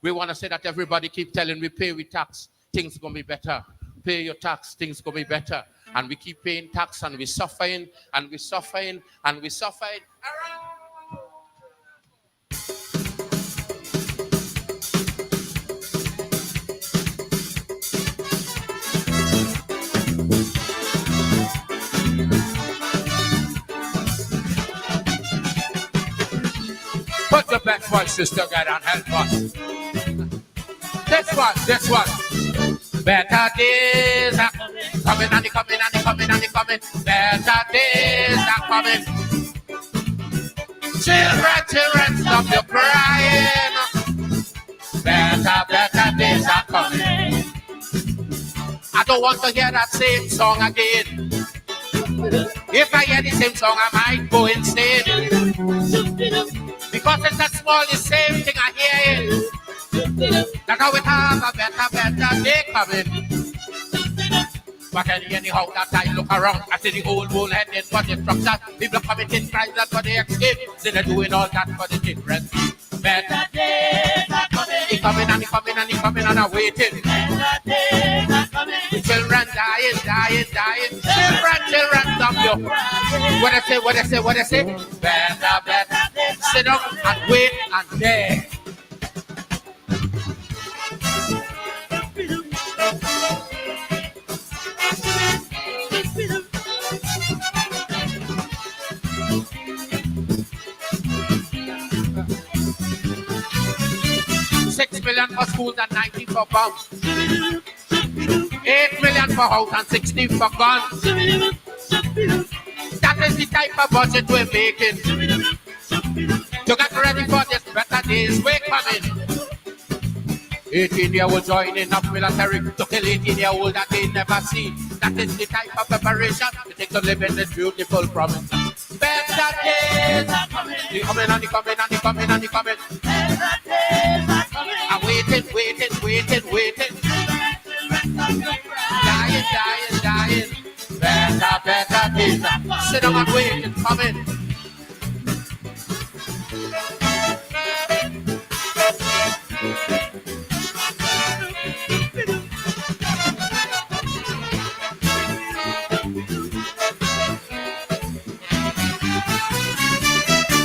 We want to say that everybody keep telling we pay with tax, things going to be better. Pay your tax, things going to be better. And we keep paying tax and we're suffering and we're suffering and we're suffering. Put the best voices together and help us. This one. Better days are coming and they coming and they coming and they coming. Better days are coming. Children, stop your crying. Better days are coming. I don't want to hear that same song again. If I hear the same song, I might go insane. Because it's that small, the same thing I hear. That how we have a better day coming. But anyhow, that I look around, I see the old bull heading for destruction. People committing crimes that for the escape. So they're doing all that for the children. Better days are coming. He coming and he coming and he coming and I'm waiting. Better days are coming. The children dying. Children, stop you. What I say? Better. Sit down and wait and dare. $6 million for schools and 90 for bombs. 8 million for house and 60 for guns. That is the type of budget we're making. To get ready for this better days, we're coming. 18-year-old joining up military to kill 18-year-old that they never seen. That is the type of preparation we take to live in this beautiful province. Better days are coming. They coming and they coming and they coming and they coming. Better days are coming. I'm waiting. Dying. Better days. Sit down and wait, it's coming.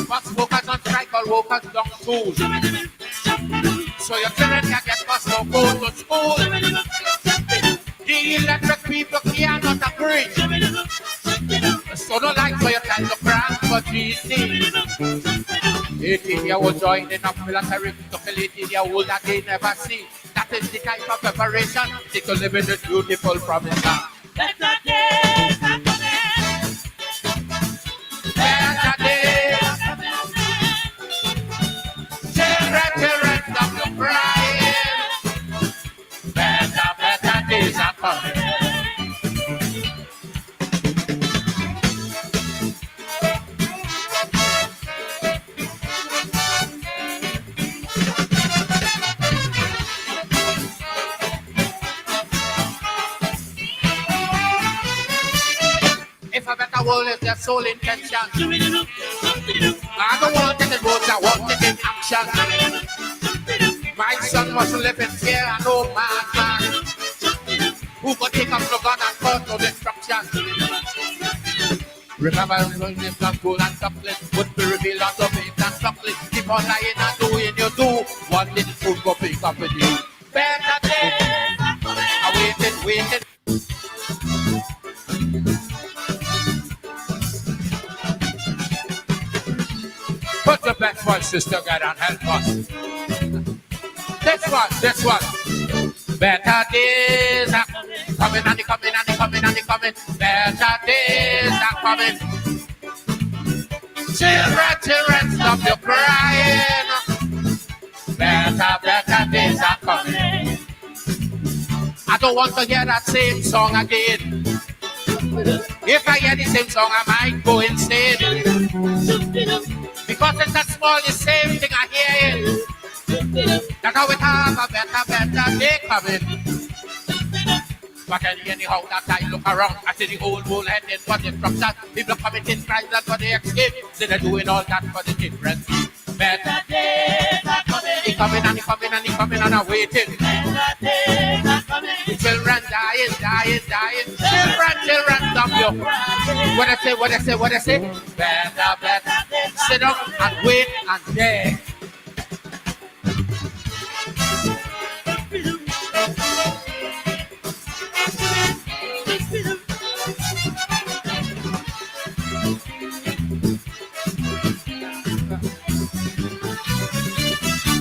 But smokers on strike or workers don't school. So your children can get bus or go to school. The electric people cannot agree. So don't like for your child to cry for GC. 18-year-old joining up military to kill 18-year-old that they never see. That is the type of preparation they to live in this beautiful province. Better days are coming. Better days are coming. Children, stop your crying. Better days are coming. If a better world is their sole intention, I don't want it in words, I want it in action. My son must live in fear and no madman who could take up the gun and cause no destruction. Remember when this not cool and chocolate would be revealed out of it and chocolate. Keep on lying and doing you do. One little food go pick up with you. Better days are coming. I waited. Put the best voices together and help us. This one. Better days are coming and they coming. Better days are coming. Children, stop your crying. Better days are coming. I don't want to hear that same song again. If I hear the same song, I might go insane. Because it's that small, the same thing I hear. That how we have a better day coming. But anyhow, that I look around, I see the old bull heading for destruction. People committing crimes that for the escape. So they're doing all that for the children. Better days are coming. He coming and children are waiting. Children dying. Children, stop you. What I say? Better. Sit down and wait and dare.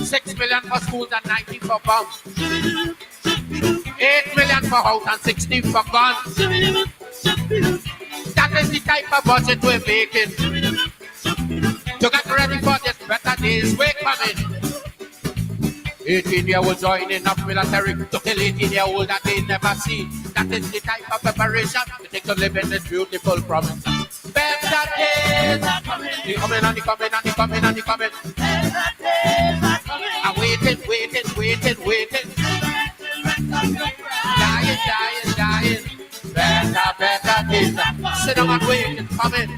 $6 million for schools and 19 for bombs. 8 million for house and 16 for guns. That is the type of budget we're making. To get ready for this better days, we're coming. 18-year-old joining up military to kill 18-year-old that they never see. That is the type of preparation we take to live in this beautiful province. Better days are coming. They coming. I'm waiting. Dying. Better days. Sit down and wait, it's coming.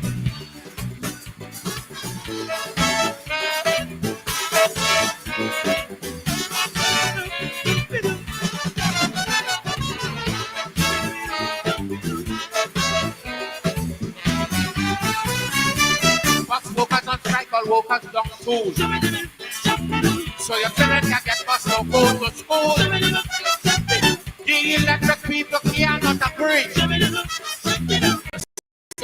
Workers on strike, all workers down tools. So your children can get bus or go to school. The electric people cannot agree.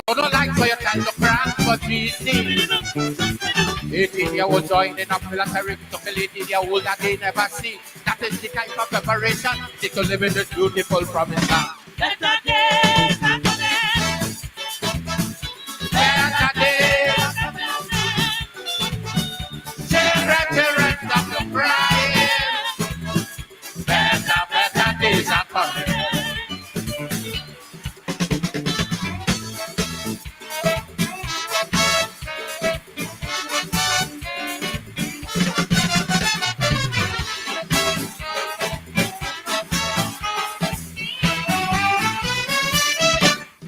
So don't like for your child to cry for GC. 18-year-old joining up military to kill 18-year-old that they never see. That is the type of preparation they can live in this beautiful province. Better days are coming. Better days. Children, stop your crying. Better days are coming.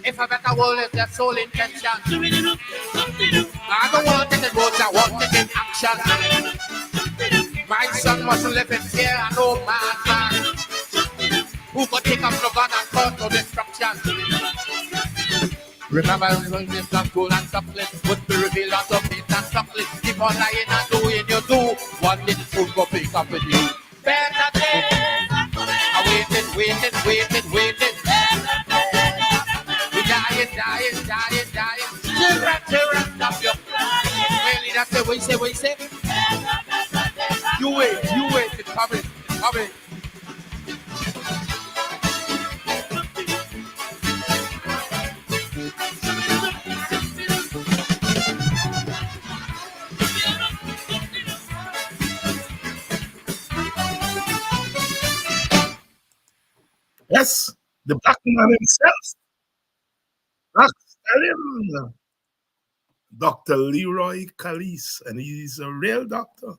If a better world is their sole intention, I don't want it in words, I want it in action. My son must live in fear and no madman who could take up the gun and cause no destruction. Remember when this love gold and chocolate would be revealed unto faith and chocolate. Keep on lying and doing you do one little food go pick up with you. Better days are coming. I waited. We dying. Children, stop your crying. Really, that's the way you say. You wait, it's coming. Yes, the black man himself. Tell him, Dr. Leroy Calise, and he's a real doctor.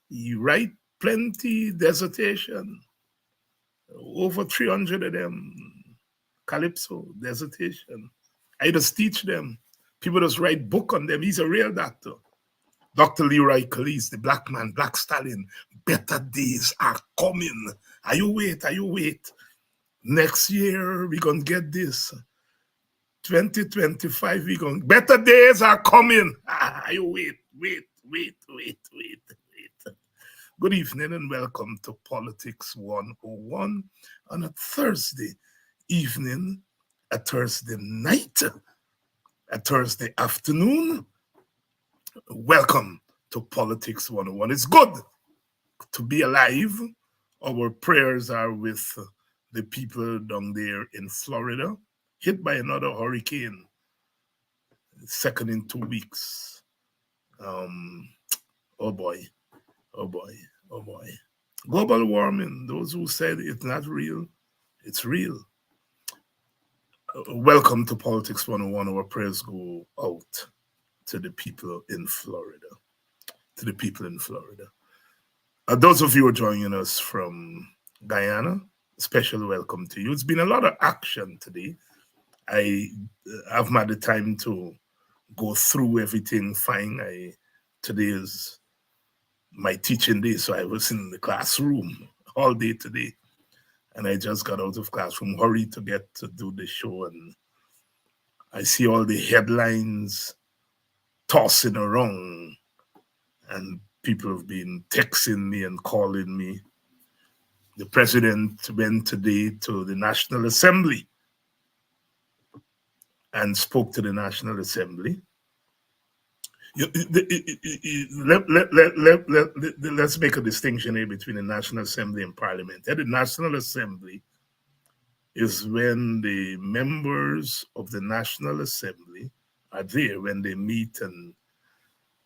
He write plenty dissertation, over 300 of them, Calypso dissertation. I just teach them. People just write book on them. He's a real doctor. Dr. Leroy Calise, the black man, Black Stallion. Better days are coming. Are you wait? Next year, we're going to get this. 2025, we're going. Better days are coming. You wait. Good evening and welcome to Politics 101 on a Thursday evening, a Thursday night, a Thursday afternoon. Welcome to Politics 101. It's good to be alive. Our prayers are with the people down there in Florida, hit by another hurricane, second in 2 weeks. Oh boy. Global warming, those who said it's not real, it's real. Welcome to Politics 101. Our prayers go out to the people in Florida. Those of you who are joining us from Guyana, special welcome to you. It's been a lot of action today. I have had the time to go through everything fine. Today is my teaching day, so I was in the classroom all day today. And I just got out of classroom, hurried to get to do the show, and I see all the headlines tossing around, and people have been texting me and calling me. The president went today to the National Assembly and spoke to the National Assembly. Let's make a distinction here between the National Assembly and Parliament. The National Assembly is when the members of the National Assembly are there when they meet, and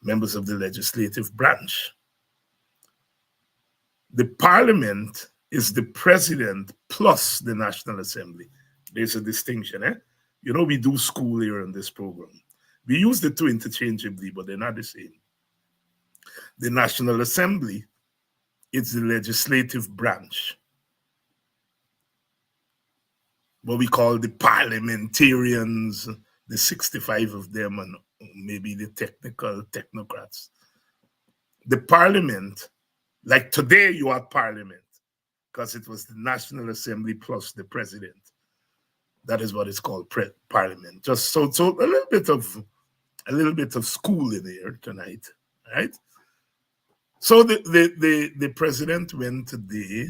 members of the legislative branch. The Parliament is the president plus the National Assembly. There's a distinction, eh? You know, we do school here in this program. We use the two interchangeably, but they're not the same. The National Assembly is the legislative branch, what we call the parliamentarians, the 65 of them, and maybe the technocrats. The Parliament, like today you are Parliament, because it was the National Assembly plus the president. That is what it's called, Parliament. Just so a little bit of school in here tonight, right? So the president went today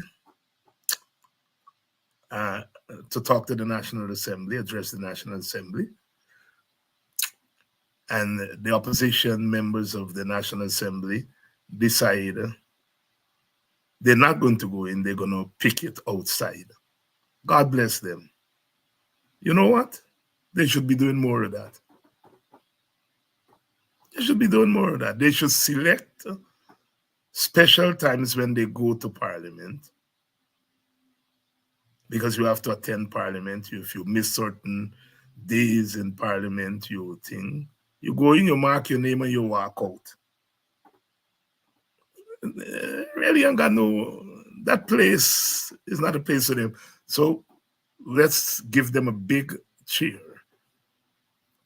to talk to the National Assembly, address the National Assembly, and the opposition members of the National Assembly decide they're not going to go in, they're going to picket outside. God bless them. You know what? They should be doing more of that. They should be doing more of that. They should select special times when they go to Parliament, because you have to attend Parliament. If you miss certain days in Parliament, you think, you go in, you mark your name, and you walk out. Really ain't got that place is not a place for them. So let's give them a big cheer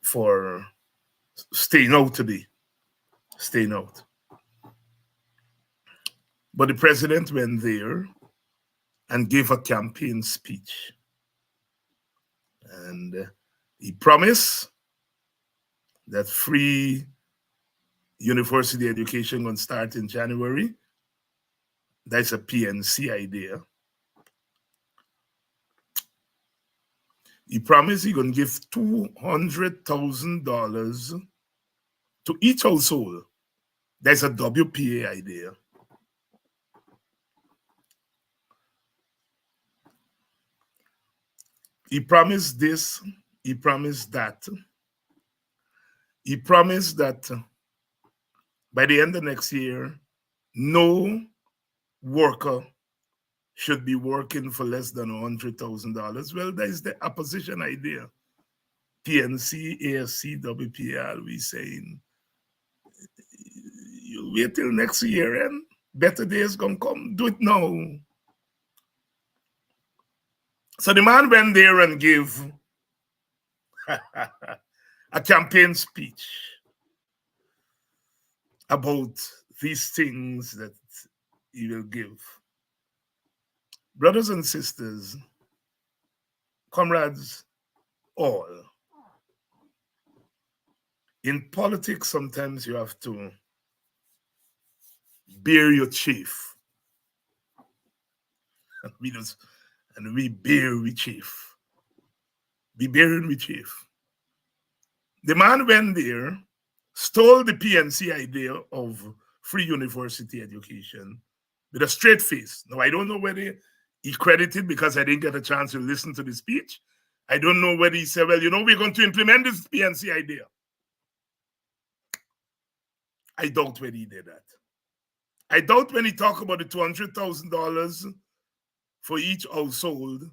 for staying out today. Staying out. But the president went there and gave a campaign speech. And he promised that free university education going to start in January. That's a PNC idea. He promised he's going to give $200,000 to each household. That's a WPA idea. He promised this, he promised that. He promised that by the end of next year, no worker should be working for less than $100,000. Well, that is the opposition idea. PNC, ASC, WPA, we saying, you wait till next year and better days gonna come. Do it now. So the man went there and gave a campaign speech about these things that he will give. Brothers and sisters, comrades, all. In politics, sometimes you have to bear your chief. And we bear we chief. Be bearing we chief. The man went there, stole the PNC idea of free university education with a straight face. Now, I don't know whether he credited, because I didn't get a chance to listen to the speech. I don't know whether he said, well, we're going to implement this PNC idea. I doubt when he did that. I doubt when he talked about the $200,000 for each household,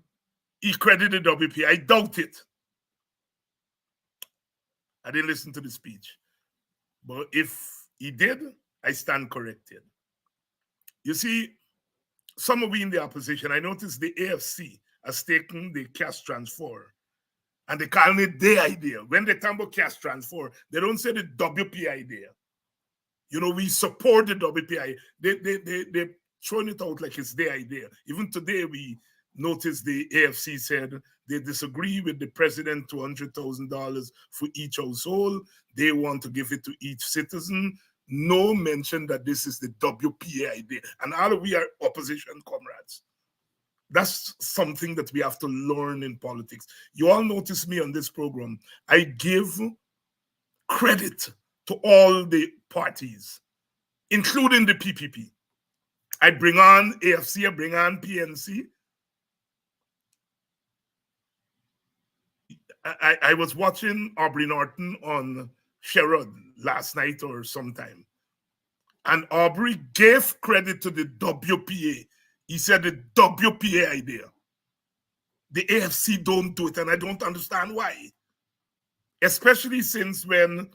he credited WPA. I doubt it. I didn't listen to the speech. But if he did, I stand corrected. You see, some of we in the opposition, I noticed the AFC has taken the cash transfer and they call it their idea. When they talk about cash transfer, they don't say the WP idea. we support the WPA. They're throwing it out like it's their idea. Even today, we noticed the AFC said they disagree with the president $200,000 for each household. They want to give it to each citizen. No mention that this is the WPA idea. And all we are opposition comrades. That's something that we have to learn in politics. You all notice me on this program. I give credit to all the parties, including the PPP. I bring on AFC, I bring on PNC. I was watching Aubrey Norton on Sherrod last night or sometime. And Aubrey gave credit to the WPA. He said the WPA idea. The AFC don't do it, and I don't understand why. Especially since when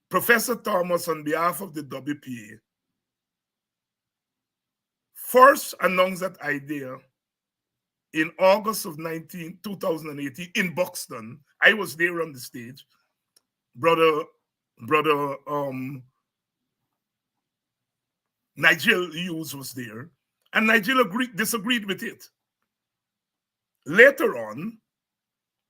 Professor Thomas, on behalf of the WPA, first announced that idea in August of 2018 in Buxton. I was there on the stage. Brother Nigel Hughes was there, and Nigel disagreed with it. Later on,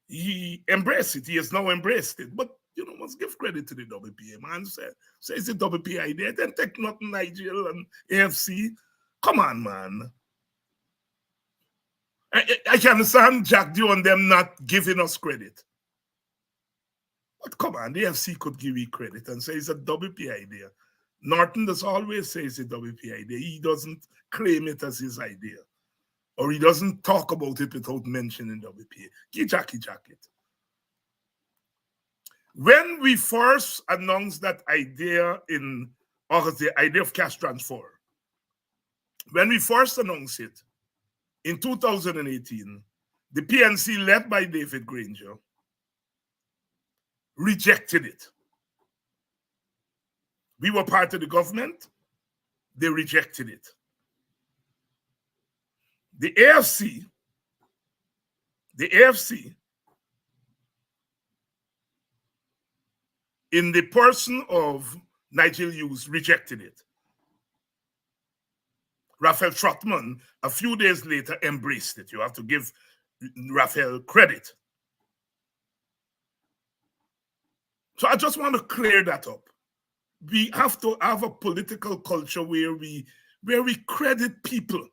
he embraced it. He has now embraced it. But, must give credit to the WPA, man. Say it's the WPA idea. Then take nothing, Nigel and AFC. Come on, man. I can understand Jack Dew and them not giving us credit. But come on, the AFC could give you credit and say it's a WPA idea. Norton does always say it's a WPA idea. He doesn't claim it as his idea. Or he doesn't talk about it without mentioning WPA. Give Jackie it. When we first announced that idea in August, the idea of cash transfer, when we first announced it in 2018, the PNC, led by David Granger, rejected it. We were part of the government. They rejected it. The AFC, in the person of Nigel Hughes, rejected it. Raphael Trotman, a few days later, embraced it. You have to give Raphael credit. So I just want to clear that up. We have to have a political culture where we credit people.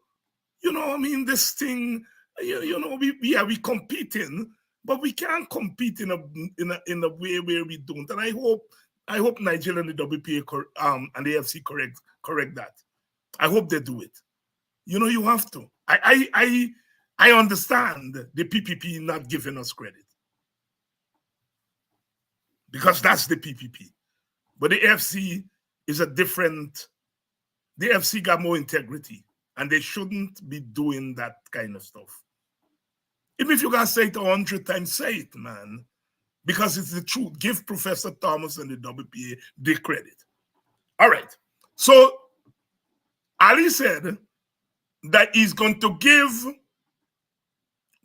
This thing, we competing, but we can't compete in a way where we don't. And I hope Nigeria and the WPA and the AFC correct that. I hope they do it. You have to. I understand the PPP not giving us credit, because that's the PPP. But the AFC is a different. The AFC got more integrity, and they shouldn't be doing that kind of stuff. Even if you gotta say it 100 times, say it, man, because it's the truth. Give Professor Thomas and the WPA the credit. All right. So Ali said that he's going to give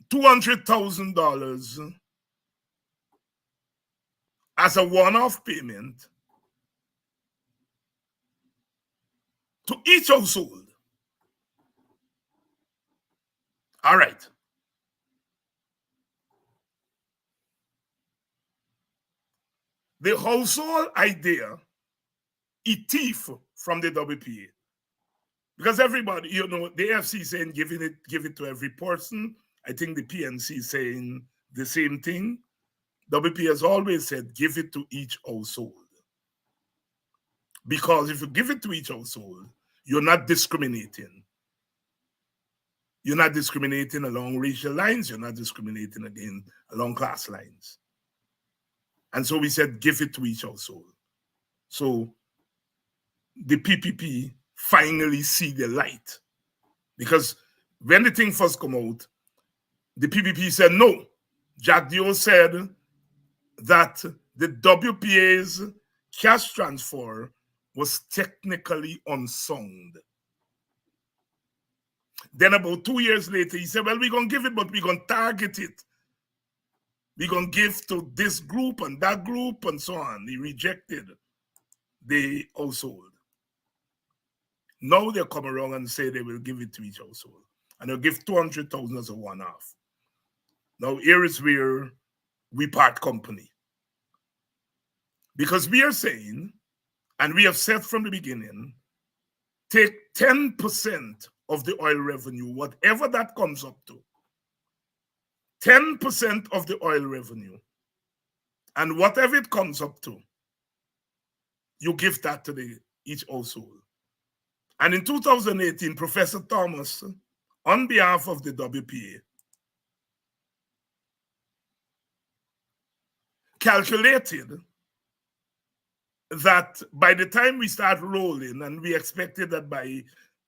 $200,000 as a one-off payment to each household. All right. The household idea, it thief from the WPA. Because everybody, the AFC is saying give it to every person. I think the PNC is saying the same thing. WPA has always said give it to each household. Because if you give it to each household, you're not discriminating. You're not discriminating along racial lines. You're not discriminating again along class lines. And so we said give it to each household. So the PPP finally see the light. Because when the thing first come out, the PPP said no. Jack Dio said that the WPA's cash transfer was technically unsound. Then about 2 years later, he said, well, we're going to give it, but we're going to target it. We're going to give to this group and that group and so on. He rejected the household. Now they come around and say they will give it to each household. And they'll give 200,000 as a one-off. Now here is where we part company. Because we are saying, and we have said from the beginning, take 10% of the oil revenue, whatever that comes up to, 10% of the oil revenue, and whatever it comes up to, you give that to each household. And in 2018, Professor Thomas, on behalf of the WPA, calculated that by the time we start rolling, and we expected that by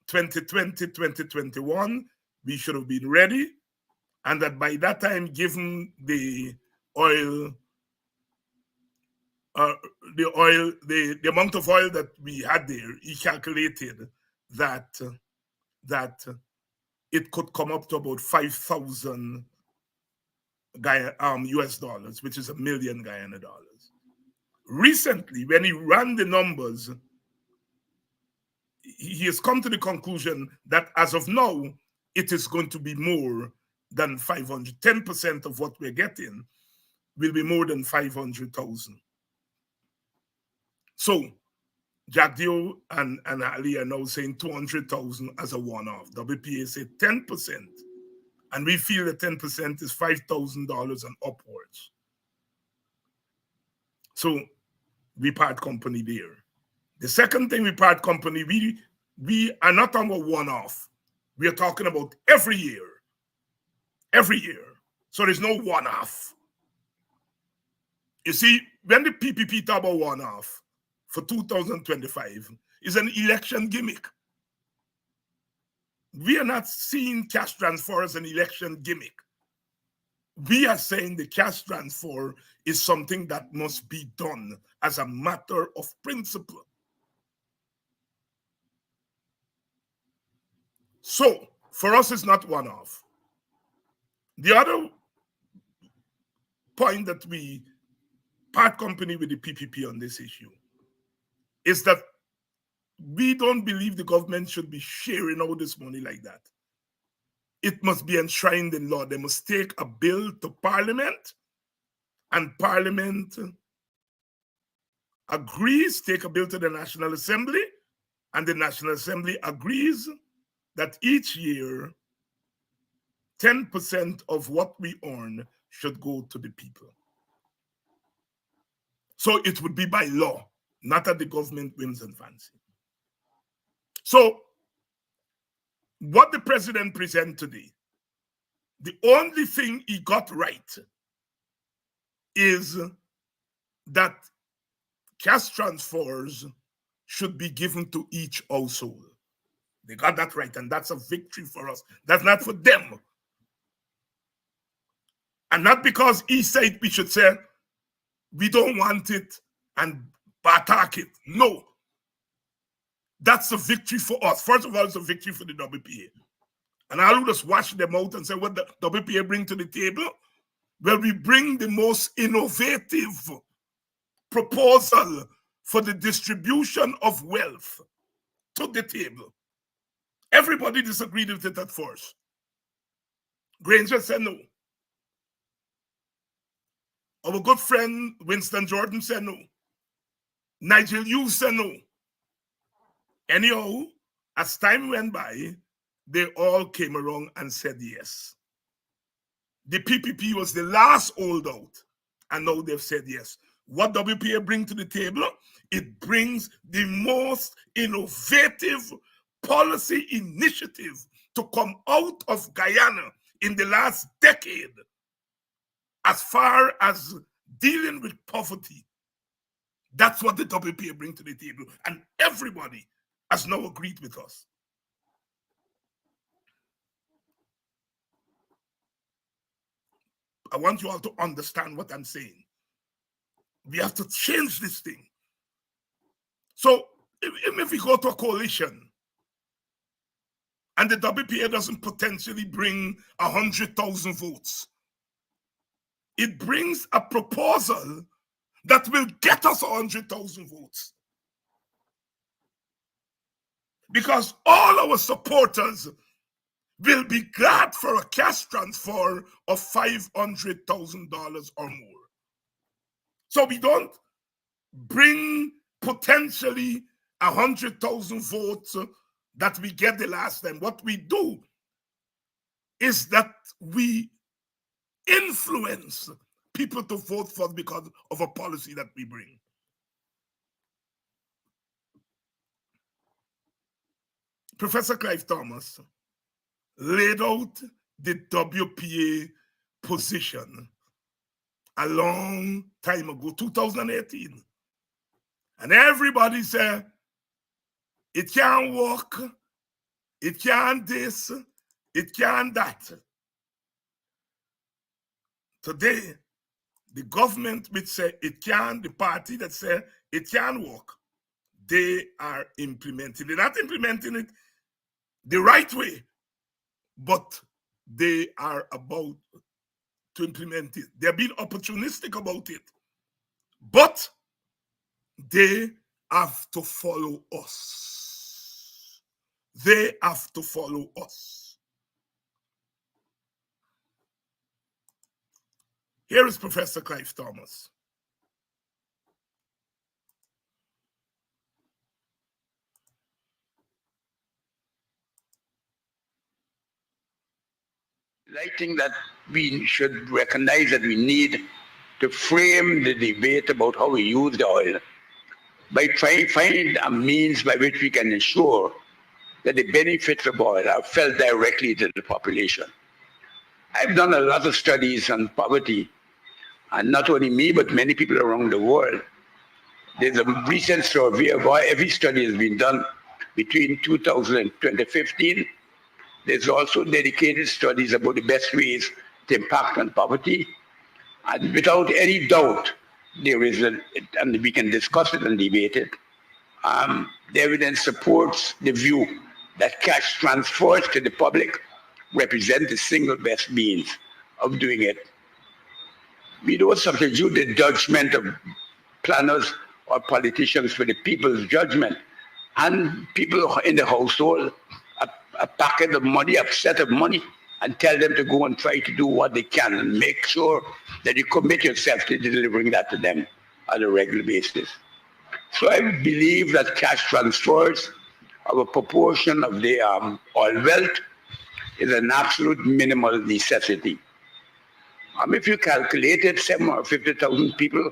2020, 2021, we should have been ready, and that by that time, given the oil, the amount of oil that we had there, he calculated that it could come up to about 5,000 US dollars, which is $1 million Guyana dollars. Recently, when he ran the numbers, he has come to the conclusion that as of now, it is going to be more than 500. 10% of what we're getting will be more than 500,000. So Jack Dio and Ali are now saying 200,000 as a one-off. WPA said 10%. And we feel that 10% is $5,000 and upwards. So we part company there. The second thing we part company, we are not talking about one-off. We are talking about every year. Every year. So there's no one-off. You see, when the PPP talk about one-off for 2025 is an election gimmick. We are not seeing cash transfer as an election gimmick. We are saying the cash transfer is something that must be done as a matter of principle. So, for us, it's not one-off. The other point that we part company with the PPP on this issue is that we don't believe the government should be sharing all this money like that. It must be enshrined in law. They must take a bill to Parliament, and Parliament agrees, take a bill to the National Assembly, and the National Assembly agrees that each year, 10% of what we earn should go to the people. So it would be by law, not at the government whims and fancy. So what the president presented today, the only thing he got right is that cash transfers should be given to each household. They got that right, and that's a victory for us. That's not for them. And not because he said we should say, we don't want it and attack it. No. That's a victory for us. First of all, it's a victory for the WPA. And I'll just wash them out and say what the WPA bring to the table. Well, we bring the most innovative proposal for the distribution of wealth to the table. Everybody disagreed with it at first. Granger said no. Our good friend Winston Jordan said no. Nigel Hughes said no. Anyhow, as time went by, they all came around and said yes. The PPP was the last holdout, and now they've said yes. What WPA bring to the table? It brings the most innovative policy initiative to come out of Guyana in the last decade as far as dealing with poverty. That's what the WPA bring to the table, and everybody has now agreed with us. I want you all to understand what I'm saying. We have to change this thing. So even if we go to a coalition and the WPA doesn't potentially bring 100,000 votes, it brings a proposal that will get us 100,000 votes. because all our supporters will be glad for a cash transfer of $500,000 or more. So we don't bring potentially 100,000 votes that we get the last time. What we do is that we influence people to vote for us because of a policy that we bring. Professor Clive Thomas laid out the WPA position a long time ago, 2018. And everybody said, it can't work, it can't this, it can't that. Today, the government which say it can, the party that say it can work, they are implementing it. They're not implementing it the right way, but they are about to implement it. They're being opportunistic about it, but they have to follow us. They have to follow us. Here is Professor Clive Thomas. I think that we should recognize that we need to frame the debate about how we use the oil by trying to find a means by which we can ensure that the benefits of oil are felt directly to the population. I've done a lot of studies on poverty, and not only me, but many people around the world. There's a recent survey of why every study has been done between 2000 and 2015. There's also dedicated studies about the best ways to impact on poverty. And without any doubt, there is, and we can discuss it and debate it, the evidence supports the view that cash transfers to the public represent the single best means of doing it. We don't substitute the judgment of planners or politicians for the people's judgment. And people in the household, a packet of money, a set of money, and tell them to go and try to do what they can and make sure that you commit yourself to delivering that to them on a regular basis. So I believe that cash transfers of a proportion of the oil wealth is an absolute minimal necessity. If you calculated 750,000 people,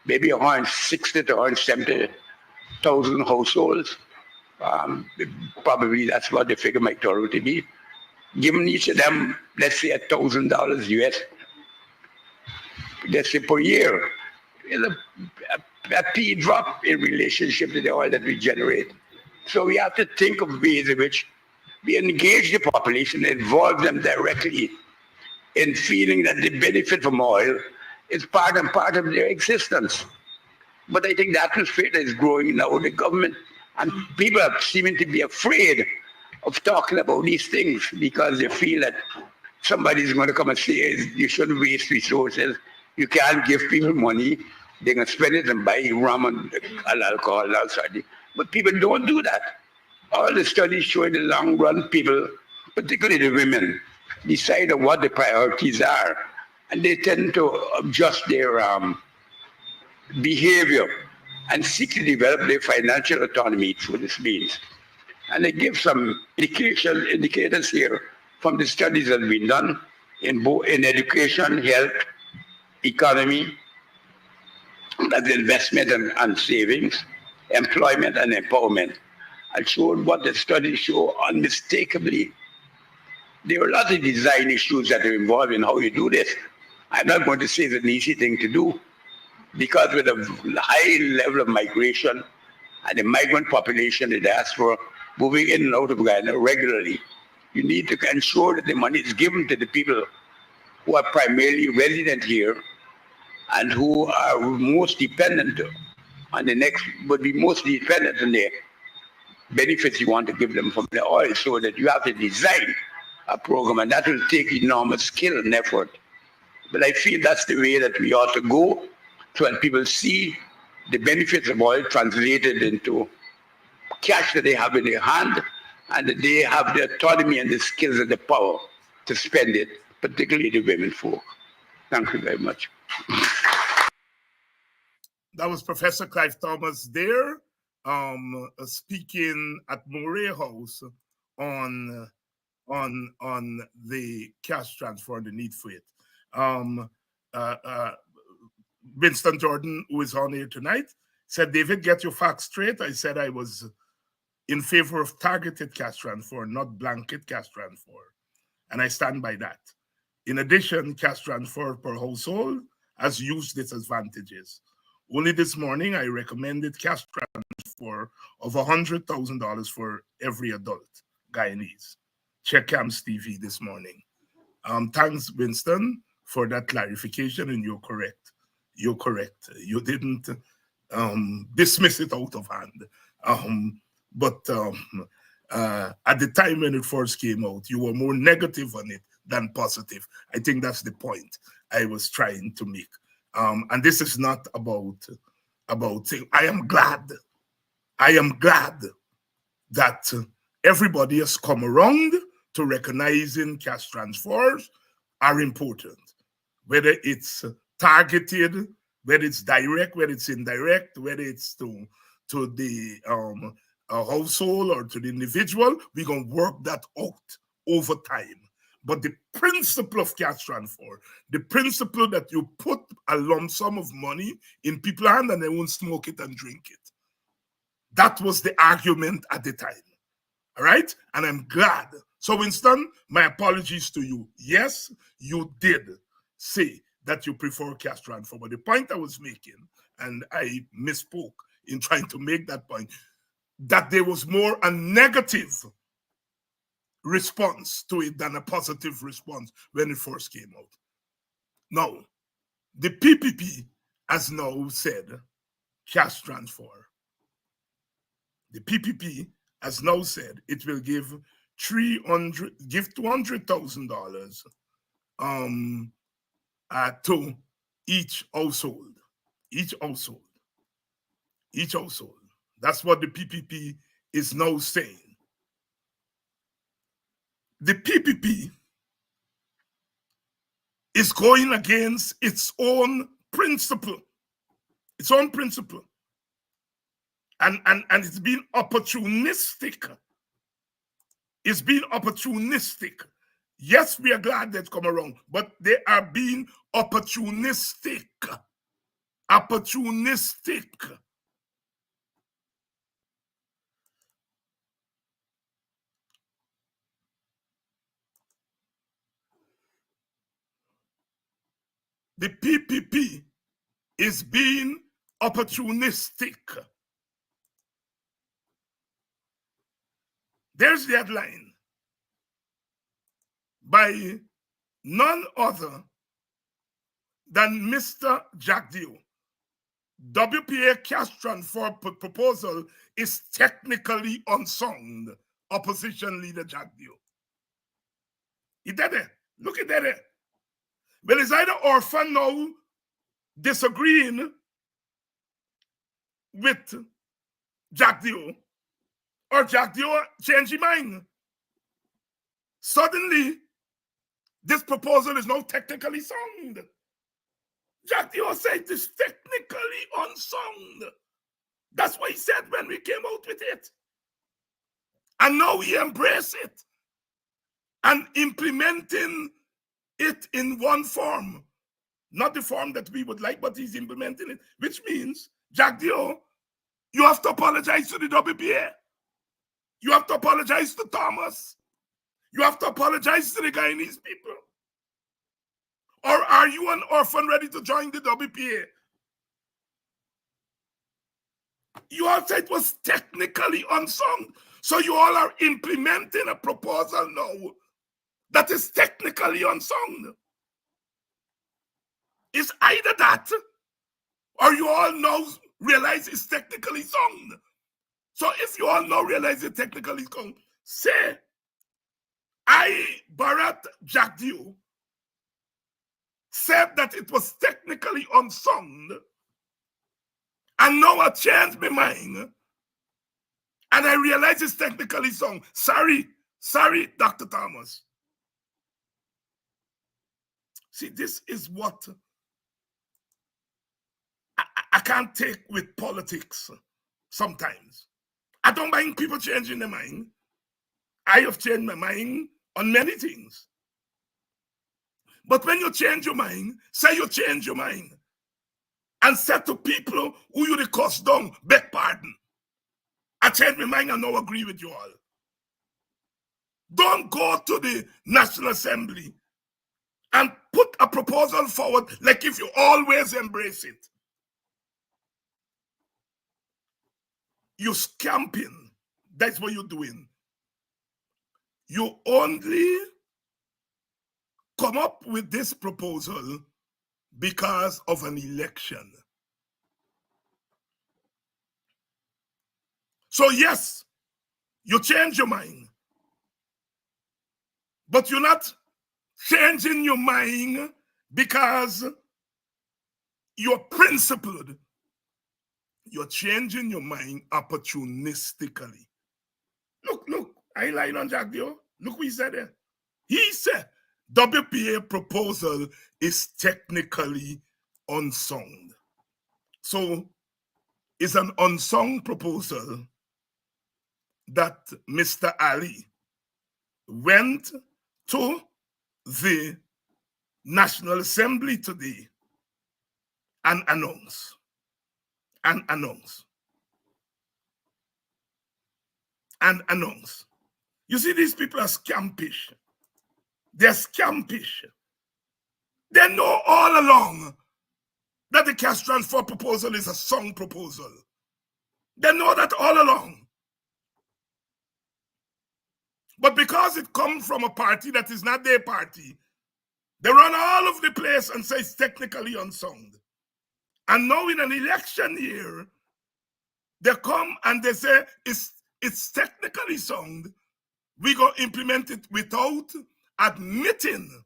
maybe 160 to 170,000 households, probably that's what the figure might turn out to be. Given each of them, let's say $1,000 US, let's say per year, is a pea drop in relationship to the oil that we generate. So we have to think of ways in which we engage the population, involve them directly in feeling that the benefit from oil is part of their existence. But I think the atmosphere that is growing now, the government and people are seeming to be afraid of talking about these things because they feel that somebody's going to come and say, you shouldn't waste resources. You can't give people money. They can spend it and buy rum and alcohol and outside. But people don't do that. All the studies show in the long run, people, particularly the women, decide on what the priorities are. And they tend to adjust their behavior and seek to develop their financial autonomy through this means. And they give some indicators here from the studies that have been done in education, health, economy, that's investment and savings, employment and empowerment. I showed what the studies show unmistakably. There are a lot of design issues that are involved in how you do this. I'm not going to say it's an easy thing to do, because with a high level of migration and the migrant population, the diaspora, moving in and out of Guyana regularly, you need to ensure that the money is given to the people who are primarily resident here and who are most dependent on the next, would be most dependent on the benefits you want to give them from the oil, so that you have to design a program, and that will take enormous skill and effort. But I feel that's the way that we ought to go, so that people see the benefits of oil translated into cash that they have in their hand, and that they have the autonomy and the skills and the power to spend it, particularly the women folk. Thank you very much. That was Professor Clive Thomas there, speaking at Moray House on the cash transfer and the need for it. Winston Jordan, who is on here tonight, said, David, get your facts straight. I said I was in favor of targeted cash transfer, not blanket cash transfer. And I stand by that. In addition, cash transfer per household has used its advantages. Only this morning, I recommended cash transfer of $100,000 for every adult Guyanese. Check CAMS TV this morning. Thanks, Winston, for that clarification, and you're correct. You're correct. You didn't dismiss it out of hand. But at the time when it first came out, you were more negative on it than positive. I think that's the point I was trying to make. And this is not about saying, I am glad that everybody has come around to recognizing cash transfers are important, whether it's targeted, whether it's direct, whether it's indirect, whether it's to the household or to the individual. We're going to work that out over time. But the principle of cash transfer, the principle that you put a lump sum of money in people's hand and they won't smoke it and drink it. That was the argument at the time. All right? And I'm glad. So, Winston, my apologies to you. Yes, you did say that you prefer cash transfer. But the point I was making, and I misspoke in trying to make that point, that there was more a negative response to it than a positive response when it first came out. Now, the PPP has now said cash transfer. The PPP has now said it will give $200,000 to each household. Each household. That's what the PPP is now saying. The PPP is going against its own principle. And it's been opportunistic. Yes, we are glad they've come around, but they are being opportunistic. The PPP is being opportunistic. There's the headline by none other than Mr. Jack Dio. WPA cash transfer proposal is technically unsound. Opposition leader Jack Dio. He did it. Look at that. Well, it's either orphan now disagreeing with Jack Dio, or Jack Dio changed his mind. Suddenly, this proposal is now technically sound. Jack Dio said this technically unsound. That's what he said when we came out with it. And now we embrace it and implementing it in one form. Not the form that we would like, but he's implementing it, which means, Jack Dio, you have to apologize to the WPA. You have to apologize to Thomas. You have to apologize to the Guyanese people. Or are you an orphan ready to join the WPA? You all said it was technically unsound. So you all are implementing a proposal now that is technically unsound. It's either that or you all now realize it's technically sound. So if you all now realize it's technically sound, say, Bharat Jagdeo, said that it was technically unsound, and now I changed my mind, And I realize it's technically sung. Sorry, Dr. Thomas. See, this is what I can't take with politics sometimes. I don't mind people changing their mind. I have changed my mind on many things. But when you change your mind, say you change your mind. And say to people who you the cuss down, beg pardon. I changed my mind and now agree with you all. Don't go to the National Assembly and put a proposal forward like if you always embrace it. You're scamping. That's what you're doing. You only come up with this proposal because of an election. So yes, you change your mind. But you're not changing your mind because you're principled. You're changing your mind opportunistically. Look, I ain't lying on Jack Dio. Look what he said there. He said WPA proposal is technically unsound. So it's an unsound proposal that Mr. Ali went to the National Assembly today and announced. You see, these people are scampish. They're scampish. They know all along that the cash transfer proposal is a song proposal. They know that all along. But because it comes from a party that is not their party, they run all over the place and say it's technically unsound. And now in an election year, they come and they say it's technically sound. We're going to implement it without admitting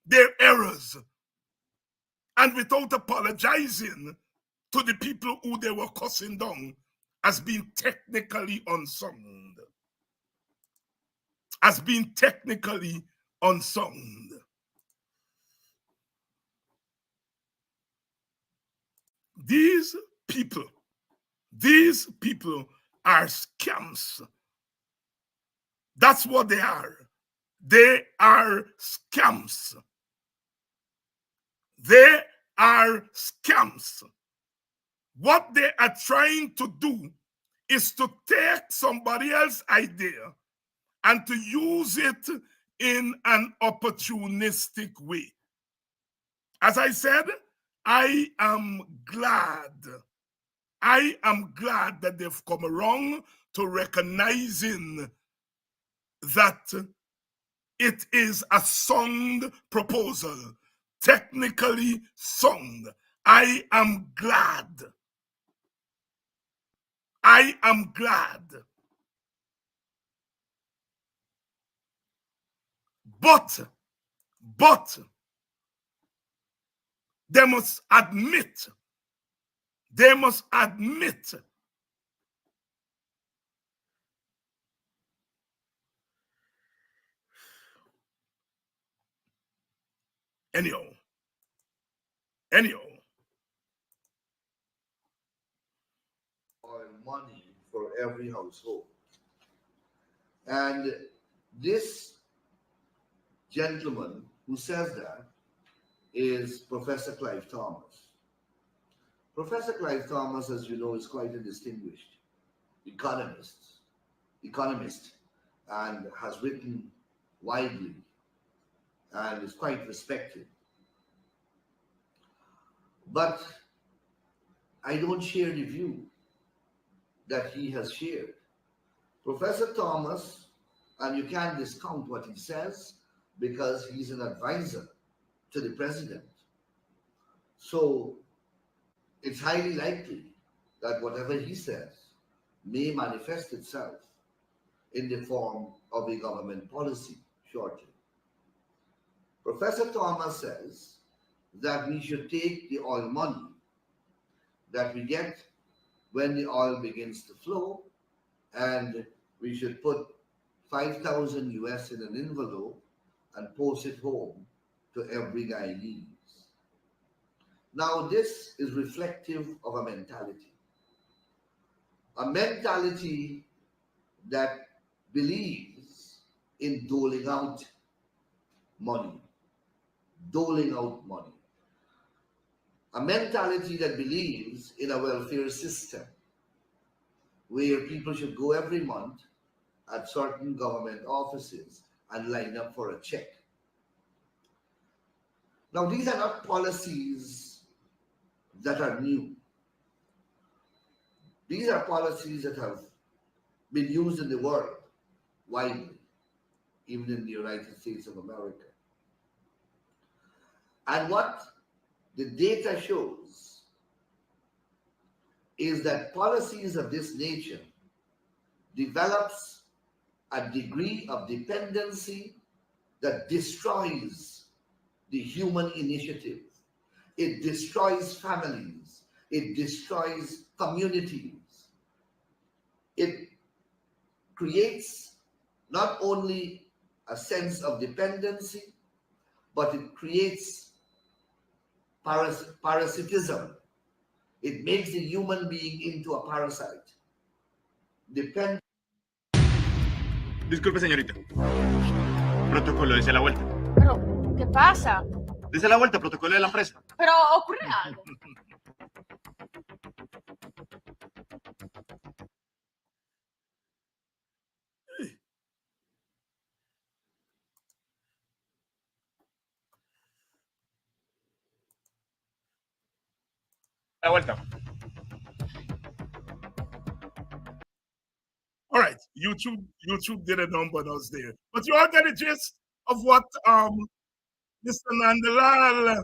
their errors and without apologizing to the people who they were cussing down as being technically unsound. As being technically unsound. These people are scams. That's what they are. They are scams. They are scams. What they are trying to do is to take somebody else's idea and to use it in an opportunistic way. As I said, I am glad that they've come around to recognizing that it is a sound proposal, technically sound. I am glad. But they must admit anyhow oil money for every household. And this gentleman who says that is Professor Clive Thomas. Professor Clive Thomas, as you know, is quite a distinguished economist, and has written widely and is quite respected. But I don't share the view that he has shared. Professor Thomas, and you can't discount what he says because he's an advisor to the president. So it's highly likely that whatever he says may manifest itself in the form of a government policy shortly. Professor Thomas says that we should take the oil money that we get when the oil begins to flow, and we should put 5,000 US in an envelope and post it home to every Guyanese. Now, this is reflective of a mentality that believes in doling out money, a mentality that believes in a welfare system where people should go every month at certain government offices and line up for a check. Now, these are not policies that are new. These are policies that have been used in the world widely, even in the United States of America. And what the data shows is that policies of this nature develops a degree of dependency that destroys the human initiative. It destroys families. It destroys communities. It creates not only a sense of dependency, but it creates parasitism. It makes the human being into a parasite. Disculpe, señorita. Protocolo, dice la vuelta. Pero, ¿qué pasa? Dice la vuelta, protocolo de la empresa. Pero ocurre algo. La vuelta. All right, YouTube did a number on us there, but you all get the gist of what Mr. Nandalal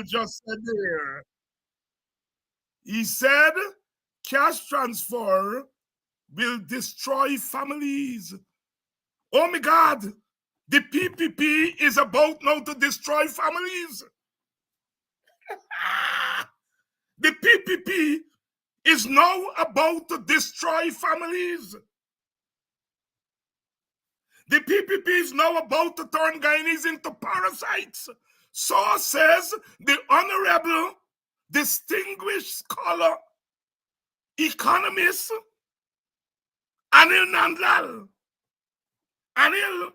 just said there. He said cash transfer will destroy families. Oh my God, the PPP is about now to destroy families. The PPP is now about to destroy families. The PPP is now about to turn Guyanese into parasites. So says the Honorable Distinguished Scholar, Economist, Anil Nandlal. Anil,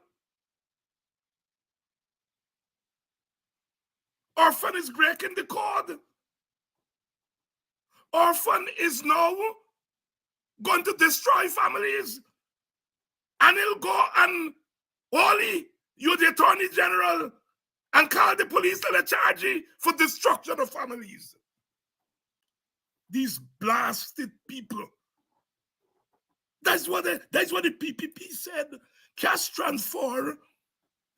orphan is breaking the code. Orphan is now going to destroy families. And he'll go and Wally, you the Attorney General, and call the police to charge you for destruction of families. These blasted people. That's what the PPP said. Cash transfer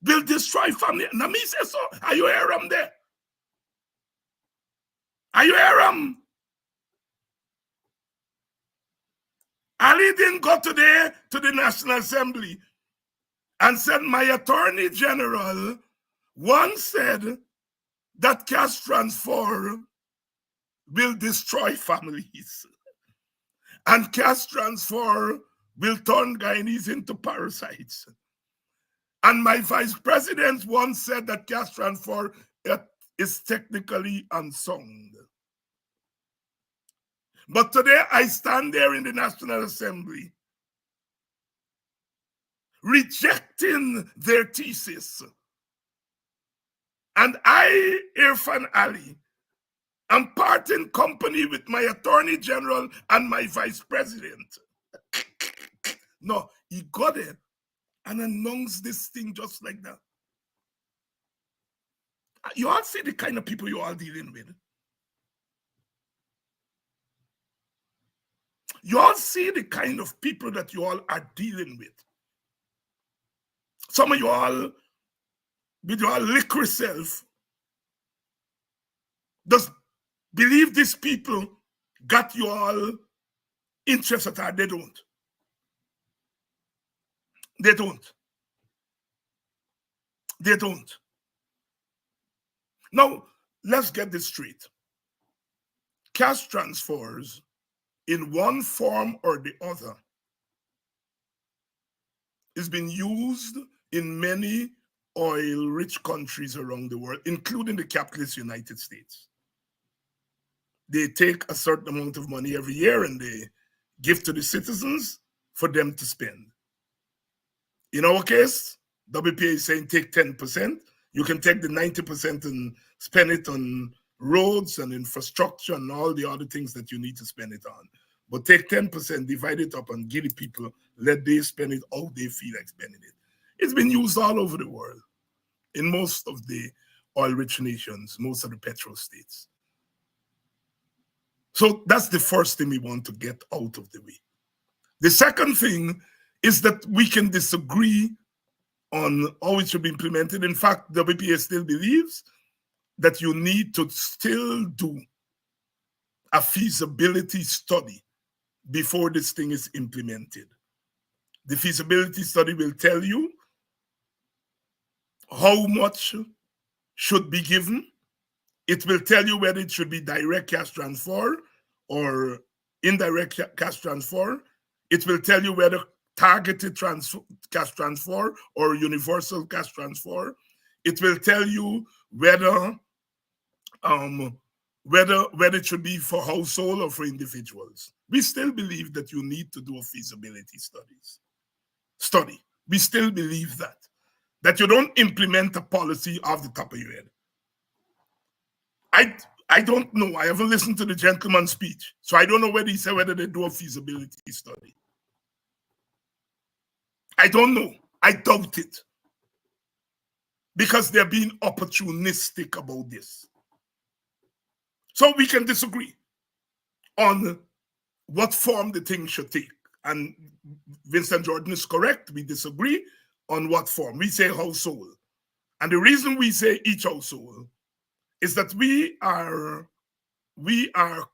will destroy family. Now me say so. Are you hear them there? Are you hear them? Ali didn't go today to the National Assembly and said my Attorney General once said that cash transfer will destroy families. And cash transfer will turn Guyanese into parasites. And my Vice President once said that cash transfer is technically unsound. But today I stand there in the National Assembly rejecting their thesis. And I, Irfan Ali, am parting company with my Attorney General and my Vice President. No, he got it and announced this thing just like that. You all see the kind of people you all dealing with. You all see the kind of people that you all are dealing with. Some of you all, with your liquor self, just believe these people got you all interested at. They don't. They don't. They don't. Now, let's get this straight. cash transfers in one form or the other is being used in many oil-rich countries around the world, including the capitalist United States. They take a certain amount of money every year and they give to the citizens for them to spend. In our case, WPA is saying take 10%. You can take the 90% and spend it on roads and infrastructure and all the other things that you need to spend it on. But take 10%, divide it up and give the people, let they spend it how they feel like spending it. It's been used all over the world, in most of the oil-rich nations, most of the petrol states. So that's the first thing we want to get out of the way. The second thing is that we can disagree on how it should be implemented. In fact, WPA still believes that you need to still do a feasibility study before this thing is implemented. The feasibility study will tell you how much should be given. It will tell you whether it should be direct cash transfer or indirect cash transfer. It will tell you whether targeted cash transfer or universal cash transfer. It will tell you whether it should be for household or for individuals. We still believe that you need to do a feasibility study. We still believe that you don't implement a policy off the top of your head. I don't know. I haven't listened to the gentleman's speech, so I don't know whether he said whether they do a feasibility study. I don't know. I doubt it, because they're being opportunistic about this. So we can disagree on what form the thing should take. And Vincent Jordan is correct. We disagree on what form. We say household. And the reason we say each household is that we are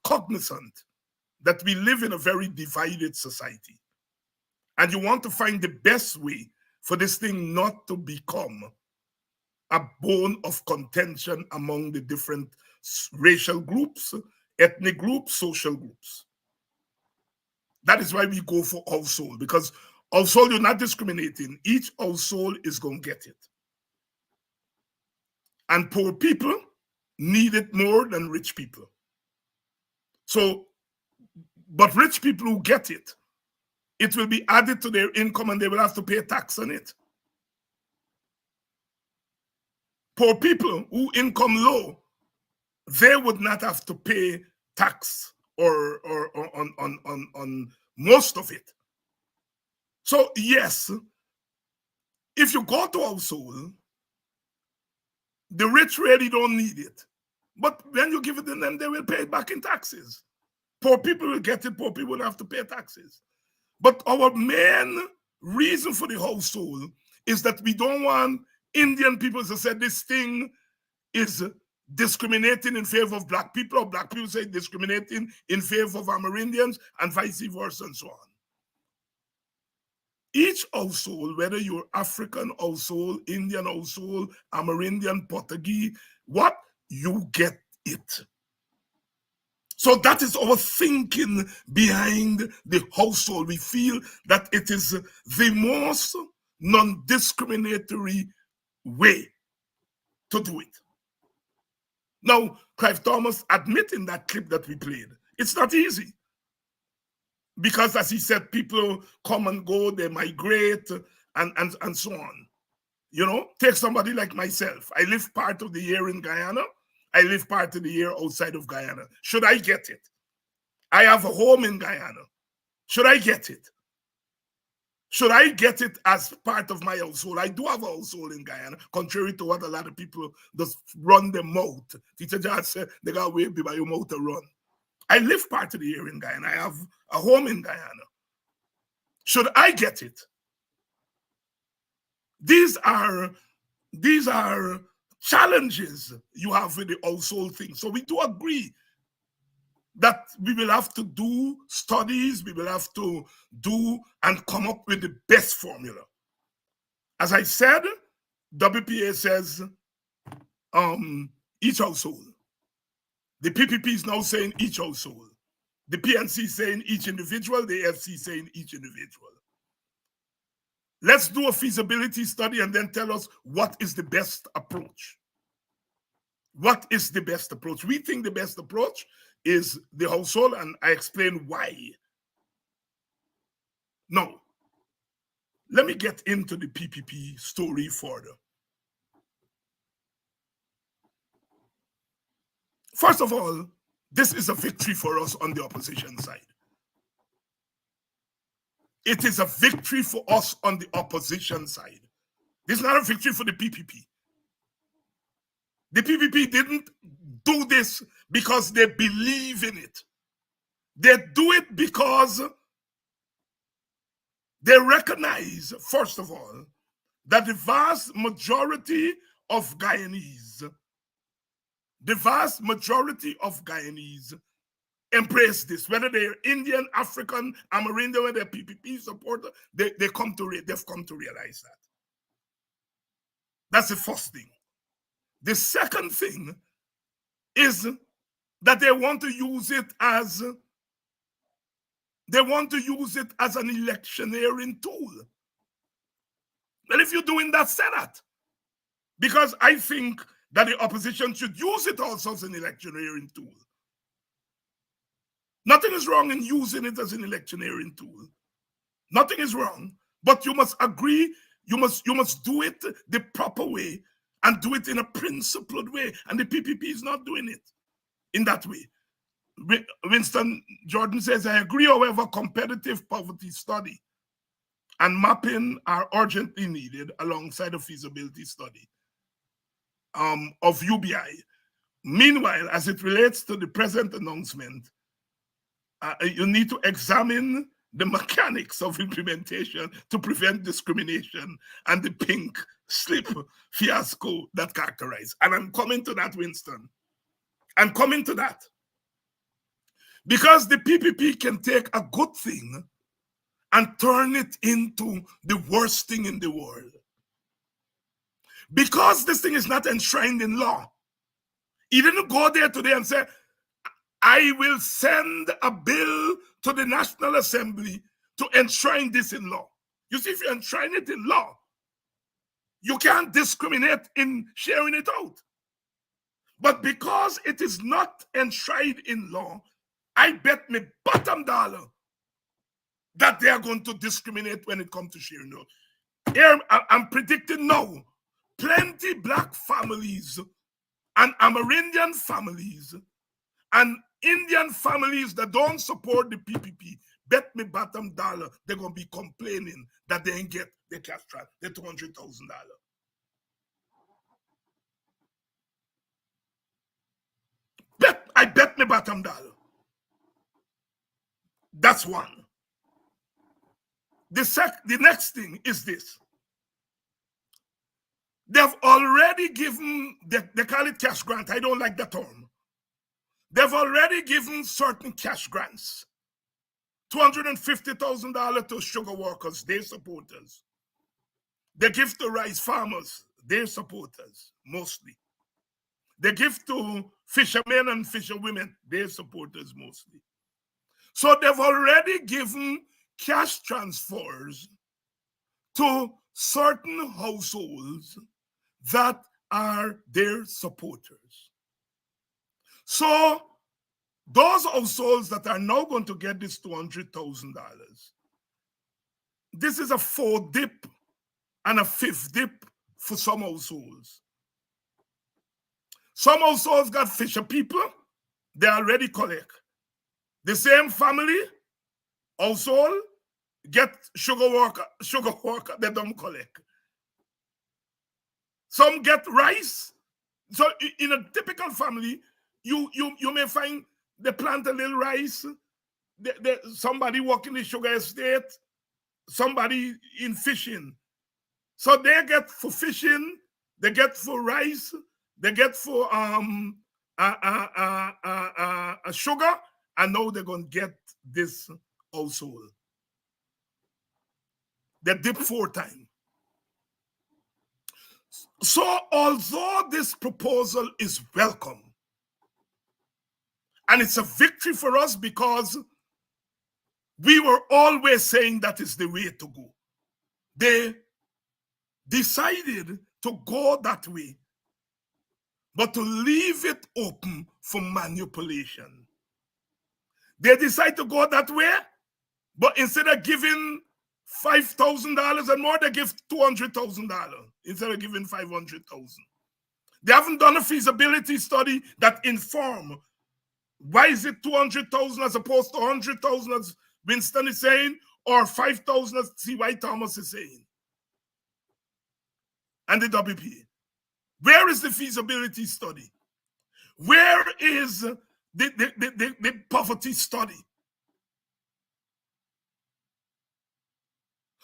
cognizant that we live in a very divided society. And you want to find the best way for this thing not to become a bone of contention among the different racial groups, ethnic groups, social groups. That is why we go for household, because household, you're not discriminating. Each household is going to get it. And poor people need it more than rich people. So, but rich people who get it, it will be added to their income and they will have to pay tax on it. Poor people who income low, they would not have to pay tax or on most of it. So yes, if you go to household, the rich really don't need it. But when you give it to them, they will pay it back in taxes. Poor people will get it, poor people will have to pay taxes. But our main reason for the household is that we don't want Indian people to say this thing is discriminating in favor of black people, or black people say discriminating in favor of Amerindians, and vice versa and so on. Each household, whether you're African household, Indian household, Amerindian, Portuguese, what, you get it. So that is our thinking behind the household. We feel that it is the most non-discriminatory way to do it. Now, Clive Thomas admit in that clip that we played, it's not easy. Because as he said, people come and go, they migrate, and so on. You know, take somebody like myself. I live part of the year in Guyana. I live part of the year outside of Guyana. Should I get it? I have a home in Guyana. Should I get it? Should I get it as part of my household? I do have a household in Guyana, contrary to what a lot of people just run their mouth. Teacher John said, they got way by your mouth to run. I live part of the year in Guyana. I have a home in Guyana. Should I get it? These are challenges you have with the household thing. So we do agree that we will have to do studies, we will have to do and come up with the best formula. As I said, WPA says each household. The PPP is now saying each household. The PNC saying each individual. The FC saying each individual. Let's do a feasibility study and then tell us what is the best approach. What is the best approach? We think the best approach is the household, and I explain why. Now, let me get into the PPP story further. First of all, this is a victory for us on the opposition side. It is a victory for us on the opposition side. This is not a victory for the PPP. The PPP didn't do this because they believe in it. They do it because they recognize, first of all, that the vast majority of Guyanese embrace this, whether they're Indian, African, Amerindian, whether they're PPP supporter, they've come to realize that. That's the first thing. The second thing is that they want to use it as an electioneering tool. Well, if you're doing that, say that. Because I think that the opposition should use it also as an electioneering tool. Nothing is wrong in using it as an electioneering tool. Nothing is wrong, but you must agree, you must do it the proper way and do it in a principled way. And the PPP is not doing it in that way. Winston Jordan says, I agree, however, competitive poverty study and mapping are urgently needed alongside a feasibility study of UBI. Meanwhile, as it relates to the present announcement, you need to examine the mechanics of implementation to prevent discrimination and the pink slip fiasco that characterized. And I'm coming to that, Winston. I'm coming to that. Because the PPP can take a good thing and turn it into the worst thing in the world. Because this thing is not enshrined in law. He didn't go there today and say, I will send a bill to the National Assembly to enshrine this in law. You see, if you enshrine it in law, you can't discriminate in sharing it out. But because it is not enshrined in law, I bet me bottom dollar that they are going to discriminate when it comes to sharing out. Here, I'm predicting now, plenty black families and Amerindian families and Indian families that don't support the PPP, bet me bottom dollar, they're going to be complaining that they ain't get the cash trap, the $200,000. I bet me bottom dollar. That's one. The next thing is this. They've already given, they call it cash grant. I don't like the term. They've already given certain cash grants. $250,000 to sugar workers, their supporters. They give to rice farmers, their supporters, mostly. They give to fishermen and fisherwomen, their supporters, mostly. So they've already given cash transfers to certain households that are their supporters. So those households that are now going to get this $200,000, this is a 4th dip and a 5th dip for some households. Some households got fisher people, they already collect. The same family household get sugar worker, they don't collect. Some get rice. So in a typical family, you may find they plant a little rice, somebody working the sugar estate, somebody in fishing. So they get for fishing, they get for rice, they get for sugar, and now they're going to get this household. They dip 4 times. So although this proposal is welcome, And it's a victory for us because we were always saying that is the way to go. They decided to go that way, but to leave it open for manipulation. They decide to go that way, but instead of giving $5,000 and more, they give $200,000 instead of giving $500,000. They haven't done a feasibility study that inform why is it 200,000 as opposed to 100,000 as Winston is saying, or 5,000 as C.Y. Thomas is saying, and the WPA. Where is the feasibility study? Where is the poverty study?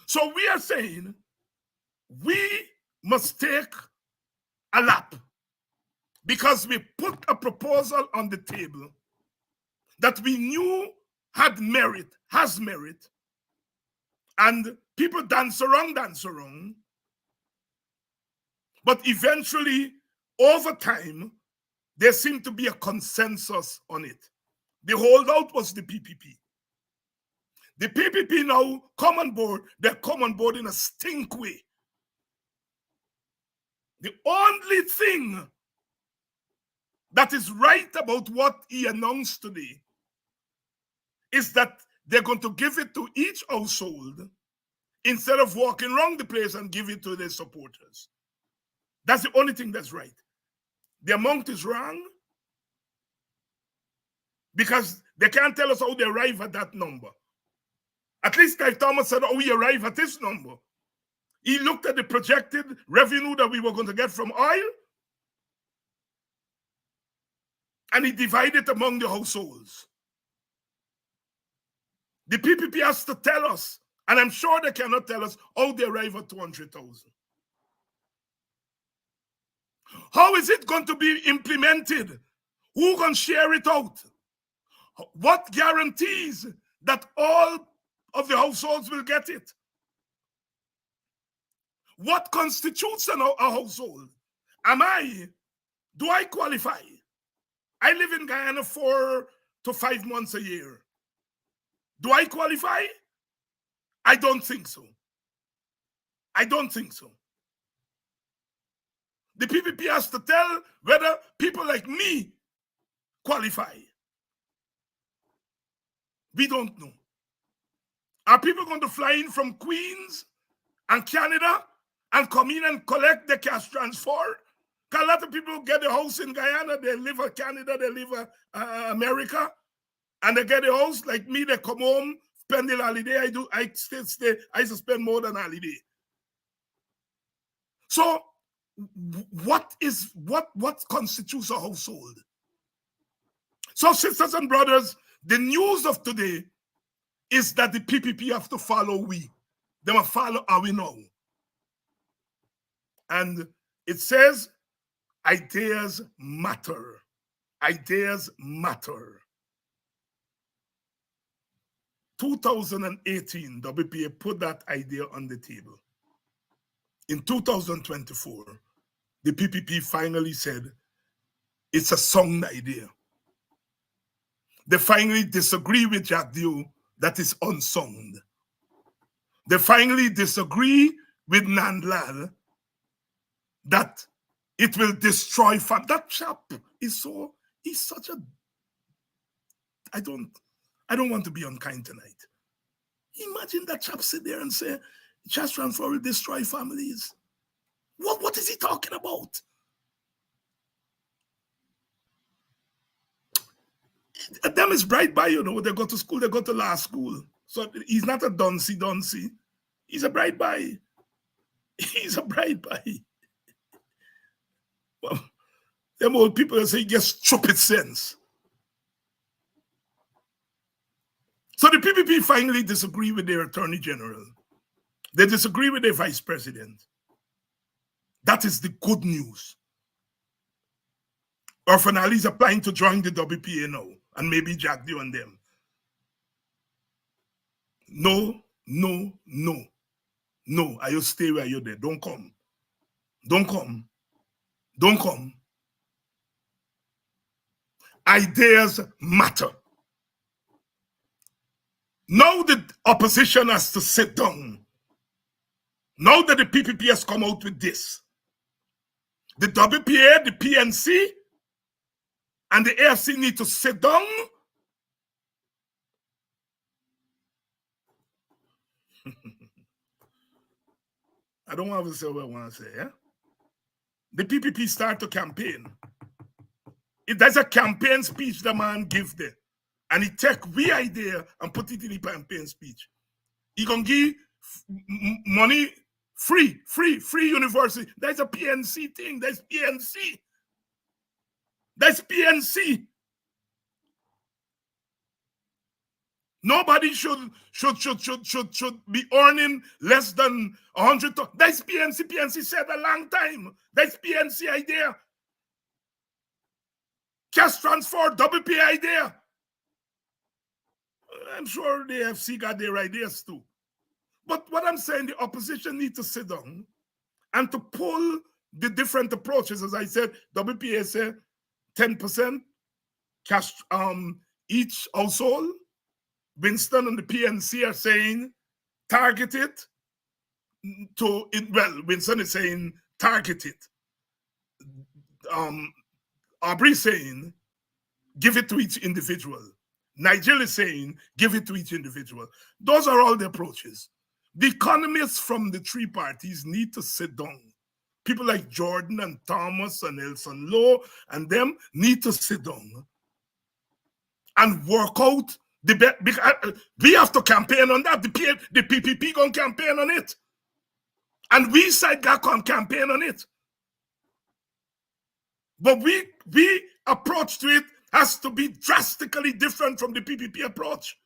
So we are saying we must take a lap because we put a proposal on the table that we knew had merit, has merit, and people dance around. But eventually, over time, there seemed to be a consensus on it. The holdout was the PPP. The PPP now come on board, they come on board in a stink way. The only thing that is right about what he announced today is that they're going to give it to each household instead of walking around the place and give it to their supporters. That's the only thing that's right. The amount is wrong because they can't tell us how they arrive at that number. At least Guy Thomas said, oh, we arrive at this number. He looked at the projected revenue that we were going to get from oil, and he divided it among the households. The PPP has to tell us, and I'm sure they cannot tell us how they arrive at 200,000. How is it going to be implemented? Who can share it out? What guarantees that all of the households will get it? What constitutes a household? Do I qualify? I live in Guyana 4 to 5 months a year. Do I qualify? I don't think so. I don't think so. The PPP has to tell whether people like me qualify. We don't know. Are people going to fly in from Queens and Canada and come in and collect the cash transfer? Because a lot of people get a house in Guyana, they live in Canada, they live in America, and they get a house. Like me, they come home, spend the holiday. I stay. I spend more than holiday. So what constitutes a household? So, sisters and brothers, the news of today is that the PPP have to follow we. They must follow how we know. And it says, ideas matter. Ideas matter. 2018, WPA put that idea on the table. In 2024, the PPP finally said, it's a sound idea. They finally disagree with Jack Dew that is unsound. They finally disagree with Nandlal that it will destroy family. That chap is he's such a, I don't want to be unkind tonight. Imagine that chap sit there and say, cash transfer will destroy families. What is he talking about? Them is bright by, they go to school, they go to law school. So he's not a duncy. He's a bright by. He's a bright by. Well, them old people that say he gets stupid sense. So the PPP finally disagree with their attorney general. They disagree with their vice president. That is the good news. Orphanali is applying to join the WPA now, and maybe Jack Dew and them. No. I will stay where you're there. Don't come. Ideas matter. Now the opposition has to sit down. Now that the PPP has come out with this, the WPA, the PNC, and the AFC need to sit down I don't want to say what I want to say, yeah? The PPP start to campaign. There's a campaign speech the man give there. And he take we idea and put it in the campaign speech. He gonna give money free university. There's a PNC thing. There's PNC. Nobody should be earning less than 100. That's PNC. PNC said a long time. That's PNC idea. Cash transfer, WPA idea. I'm sure the FC got their ideas too. But what I'm saying, the opposition need to sit down and to pull the different approaches. As I said, WPA said 10% cash each household. Winston and the PNC are saying target it to it. Well, Winston is saying target it. Aubrey saying give it to each individual. Nigel is saying give it to each individual. Those are all the approaches. The economists from the three parties need to sit down. People like Jordan and Thomas and Elson Lowe and them need to sit down and work out we have to campaign on that. The PPP gonna campaign on it, and we side got to campaign on it. But we approach to it has to be drastically different from the PPP approach,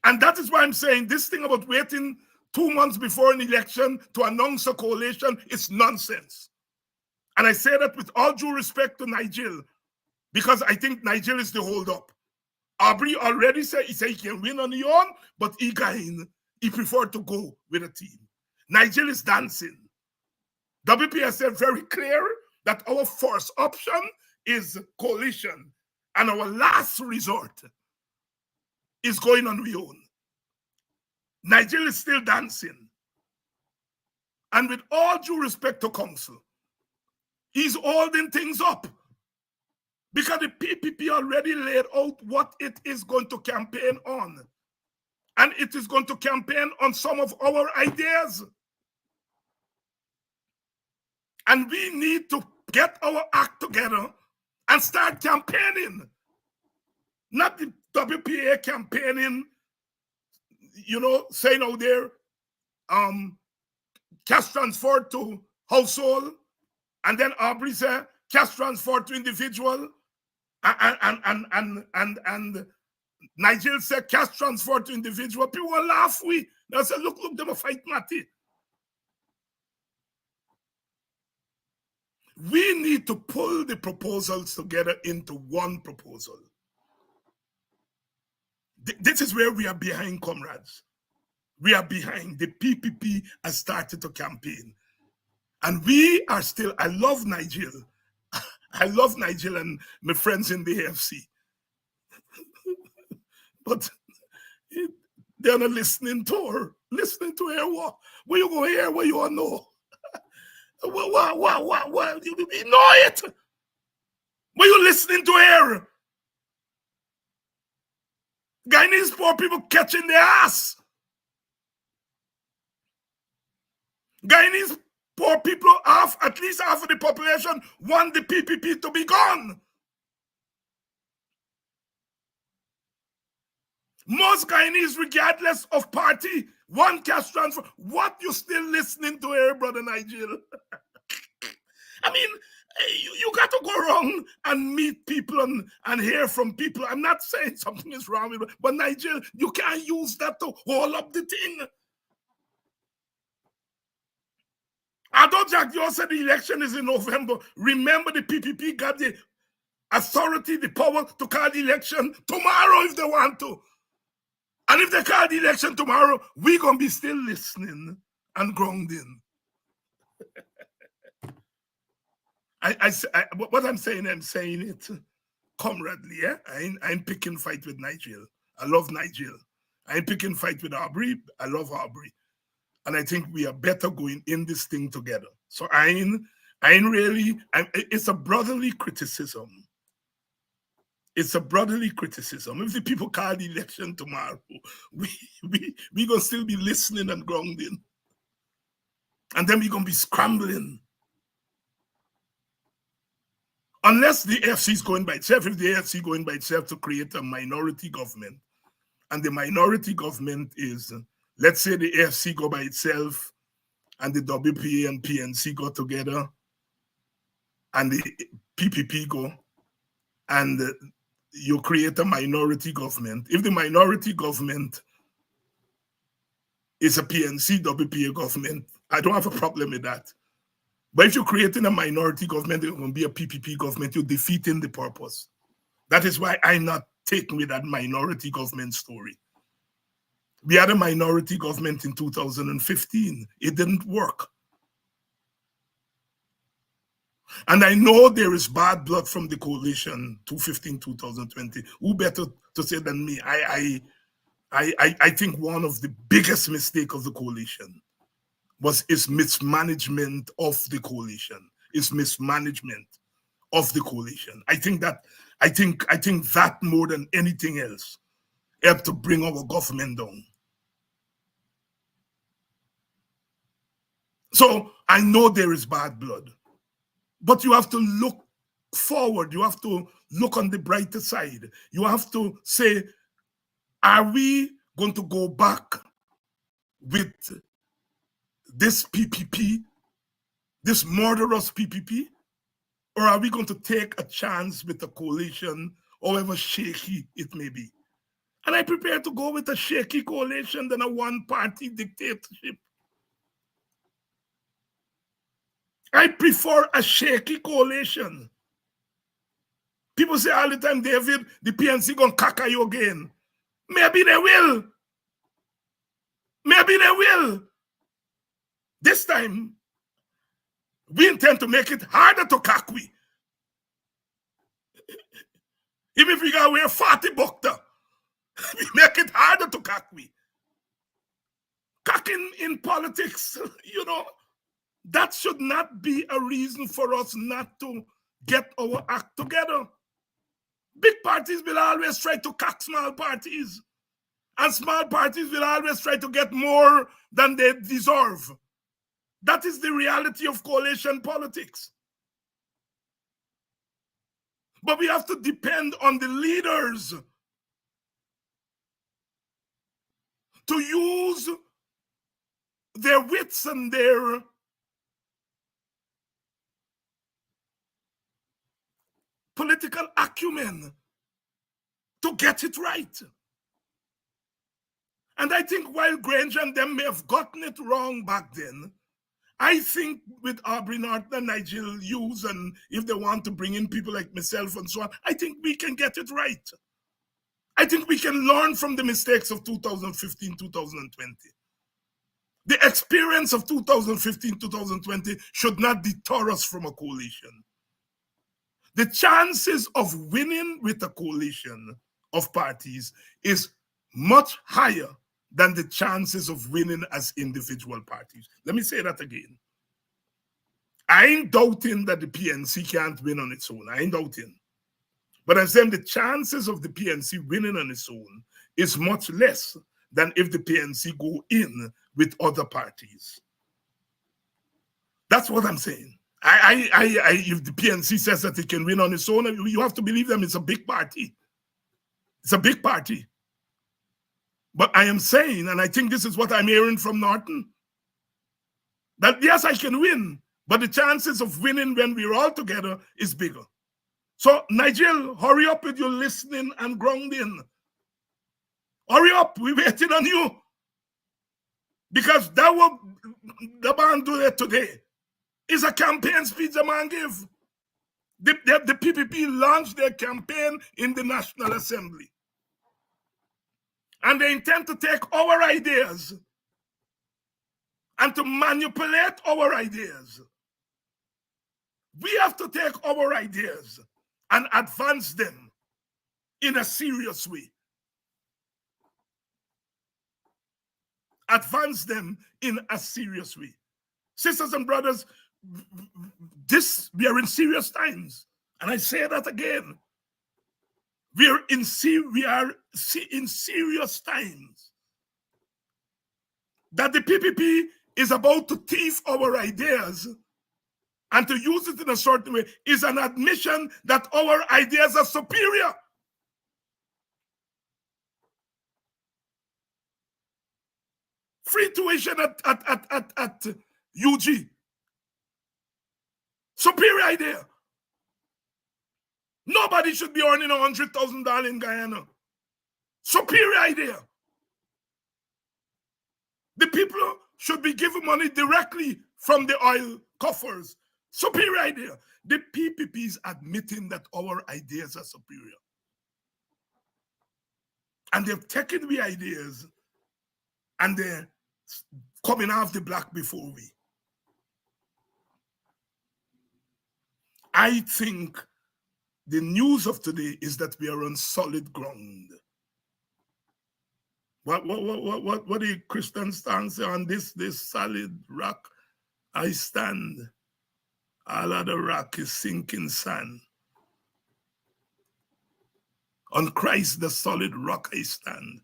and that is why I'm saying this thing about waiting 2 months before an election to announce a coalition is nonsense. And I say that with all due respect to Nigel, because I think Nigel is the hold-up. Aubrey already said he can win on his own, but he preferred to go with a team. Nigel is dancing. WPA said very clear that our first option is coalition, and our last resort is going on our own. Nigel is still dancing. And with all due respect to council, he's holding things up. Because the PPP already laid out what it is going to campaign on. And it is going to campaign on some of our ideas. And we need to get our act together and start campaigning. Not the WPA campaigning, saying out there, cash transfer to household, and then Aubrey said, cash transfer to individual. And Nigel said cash transfer to individual. People will laugh. They say, look, they will fight Matty. We need to pull the proposals together into one proposal. This is where we are behind, comrades. We are behind. The PPP has started to campaign. And we are still, I love Nigel. I love Nigel and my friends in the AFC. But they're not listening to her. Listening to her, what you going to hear, what you want to know? What? You know it. What you listening to her? Guyanese poor people catching their ass. Guyanese poor people, at least half of the population, want the PPP to be gone. Most Guyanese, regardless of party, want cash transfer. What you still listening to here, Brother Nigel? I mean, you got to go around and meet people and hear from people. I'm not saying something is wrong with it, but Nigel, you can't use that to hold up the thing. Although Jack Joe said the election is in November, remember the PPP got the authority, the power to call the election tomorrow if they want to. And if they call the election tomorrow, we're going to be still listening and grounding. what I'm saying it comradely. Yeah? I ain't picking fight with Nigel. I love Nigel. I ain't picking fight with Aubrey. I love Aubrey. And I think we are better going in this thing together. So it's a brotherly criticism. It's a brotherly criticism. If the people call the election tomorrow, we gonna still be listening and grounding. And then we're gonna be scrambling. Unless the AFC is going by itself, if the AFC going by itself to create a minority government, and the minority government is, let's say the AFC go by itself, and the WPA and PNC go together, and the PPP go, and you create a minority government. If the minority government is a PNC WPA government, I don't have a problem with that. But if you're creating a minority government, it's going to be a PPP government, you're defeating the purpose. That is why I'm not taking with that minority government story. We had a minority government in 2015. It didn't work. And I know there is bad blood from the coalition 2015-2020. Who better to say than me? I think one of the biggest mistakes of the coalition was its mismanagement of the coalition. Its mismanagement of the coalition. I think that more than anything else helped to bring our government down. So I know there is bad blood. But you have to look forward. You have to look on the brighter side. You have to say, are we going to go back with this PPP, this murderous PPP? Or are we going to take a chance with a coalition, however shaky it may be? And I prepare to go with a shaky coalition than a one-party dictatorship. I prefer a shaky coalition. People say all the time, David, the PNC gonna caca you again. Maybe they will. Maybe they will. This time, we intend to make it harder to cack we. Even if we gotta wear 40 bucks, we make it harder to cack we. Cacking in politics, that should not be a reason for us not to get our act together. Big parties will always try to cack small parties. And small parties will always try to get more than they deserve. That is the reality of coalition politics. But we have to depend on the leaders to use their wits and their political acumen to get it right. And I think while Granger and them may have gotten it wrong back then, I think with Aubrey Norton and Nigel Hughes, and if they want to bring in people like myself and so on, I think we can get it right. I think we can learn from the mistakes of 2015, 2020. The experience of 2015, 2020 should not deter us from a coalition. The chances of winning with a coalition of parties is much higher than the chances of winning as individual parties. Let me say that again. I ain't doubting that the PNC can't win on its own. I ain't doubting. But I'm saying the chances of the PNC winning on its own is much less than if the PNC go in with other parties. That's what I'm saying. If the PNC says that it can win on its own, you have to believe them. It's a big party. It's a big party. But I am saying, and I think this is what I'm hearing from Norton, that yes, I can win, but the chances of winning when we're all together is bigger. So, Nigel, hurry up with your listening and grounding. Hurry up, we're waiting on you. Because that what the man do that today is a campaign speech the man give. The PPP launched their campaign in the National Assembly. And they intend to take our ideas and to manipulate our ideas. We have to take our ideas and advance them in a serious way. Advance them in a serious way. Sisters and brothers, we are in serious times. And I say that again. We are in serious times. That the PPP is about to thief our ideas and to use it in a certain way is an admission that our ideas are superior. Free tuition at UG. Superior idea. Nobody should be earning $100,000 in Guyana. Superior idea. The people should be given money directly from the oil coffers. Superior idea. The PPP is admitting that our ideas are superior. And they've taken the ideas and they're coming off the block before we. I think the news of today is that we are on solid ground. What the Christians stand on this solid rock I stand. All of the rock is sinking sand. On Christ, the solid rock I stand.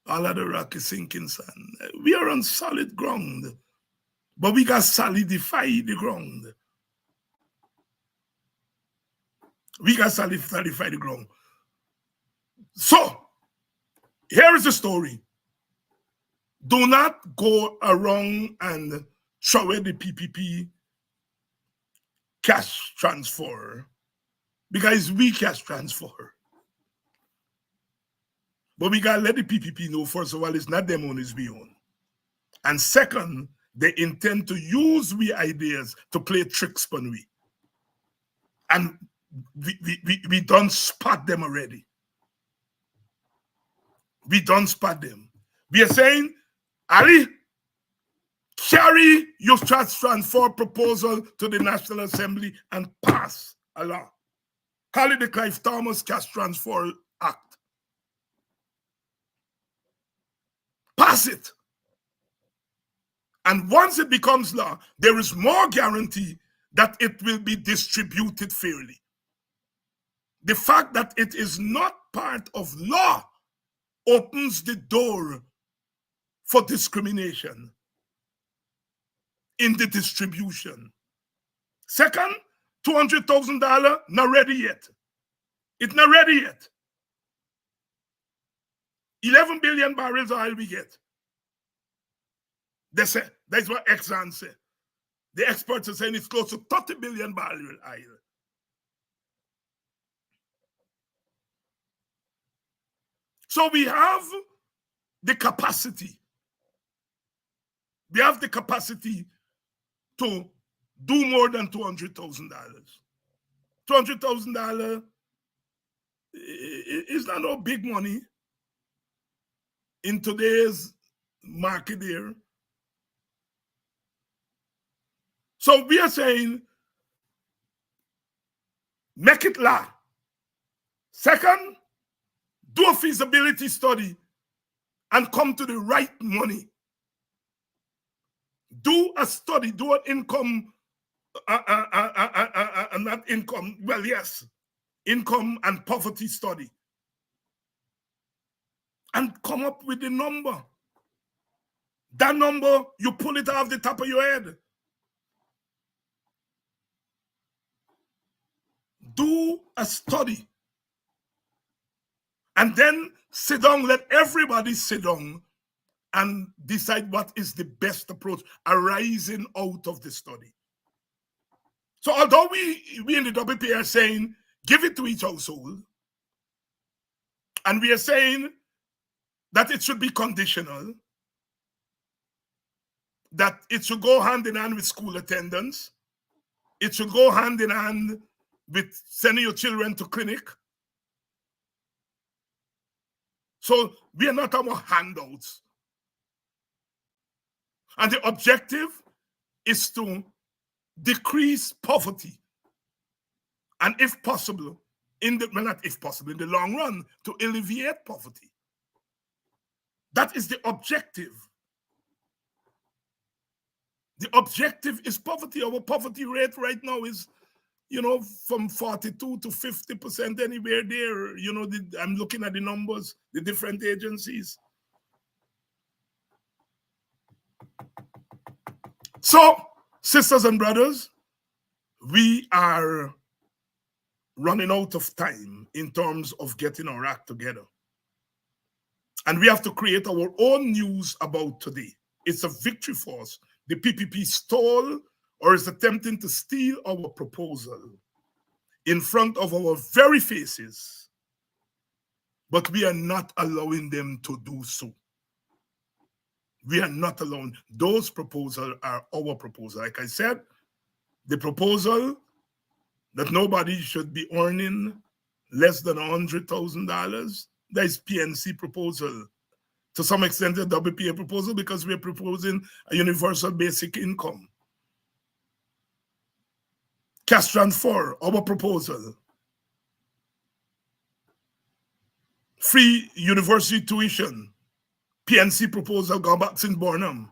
All of the rock is sinking sand. We are on solid ground, but we got to solidify the ground. We got to solidify the ground. So, here is the story. Do not go around and throw away the PPP cash transfer because we cash transfer. But we got to let the PPP know, first of all, it's not them own, it's we own. And second, they intend to use we ideas to play tricks on we. And we don't spot them already. We don't spot them. We are saying, Ali, carry your cash transfer proposal to the National Assembly and pass a law. Call it the Clive Thomas Cash Transfer Act. Pass it. And once it becomes law, there is more guarantee that it will be distributed fairly. The fact that it is not part of law opens the door for discrimination in the distribution. Second, $200,000 not ready yet. It's not ready yet. 11 billion barrels of oil we get. They say, that's what Exxon say. The experts are saying it's close to 30 billion barrels of oil. So we have the capacity. We have the capacity to do more than $200,000. $200,000 is not no big money in today's market here. So we are saying, make it law. Second, do a feasibility study and come to the right money. Do a study, do an income, not income, well, yes, income and poverty study. And come up with the number. That number, you pull it off the top of your head. Do a study. And then sit down, let everybody sit down and decide what is the best approach arising out of the study. So although we in the WPA are saying, give it to each household, and we are saying that it should be conditional, that it should go hand in hand with school attendance, it should go hand in hand with sending your children to clinic. So we are not about handouts. And the objective is to decrease poverty, and if possible, in the long run, to alleviate poverty. That is the objective. The objective is poverty. Our poverty rate right now is, from 42 to 50%, anywhere there. I'm looking at the numbers, the different agencies. So, sisters and brothers, we are running out of time in terms of getting our act together. And we have to create our own news about today. It's a victory for us. The PPP stole or is attempting to steal our proposal in front of our very faces, but we are not allowing them to do so. We are not allowing. Those proposals are our proposal. Like I said, the proposal that nobody should be earning less than $100,000, that is PNC proposal. To some extent, a WPA proposal, because we're proposing a universal basic income. Cash transfer, our proposal. Free university tuition, PNC proposal, go back since Barnum.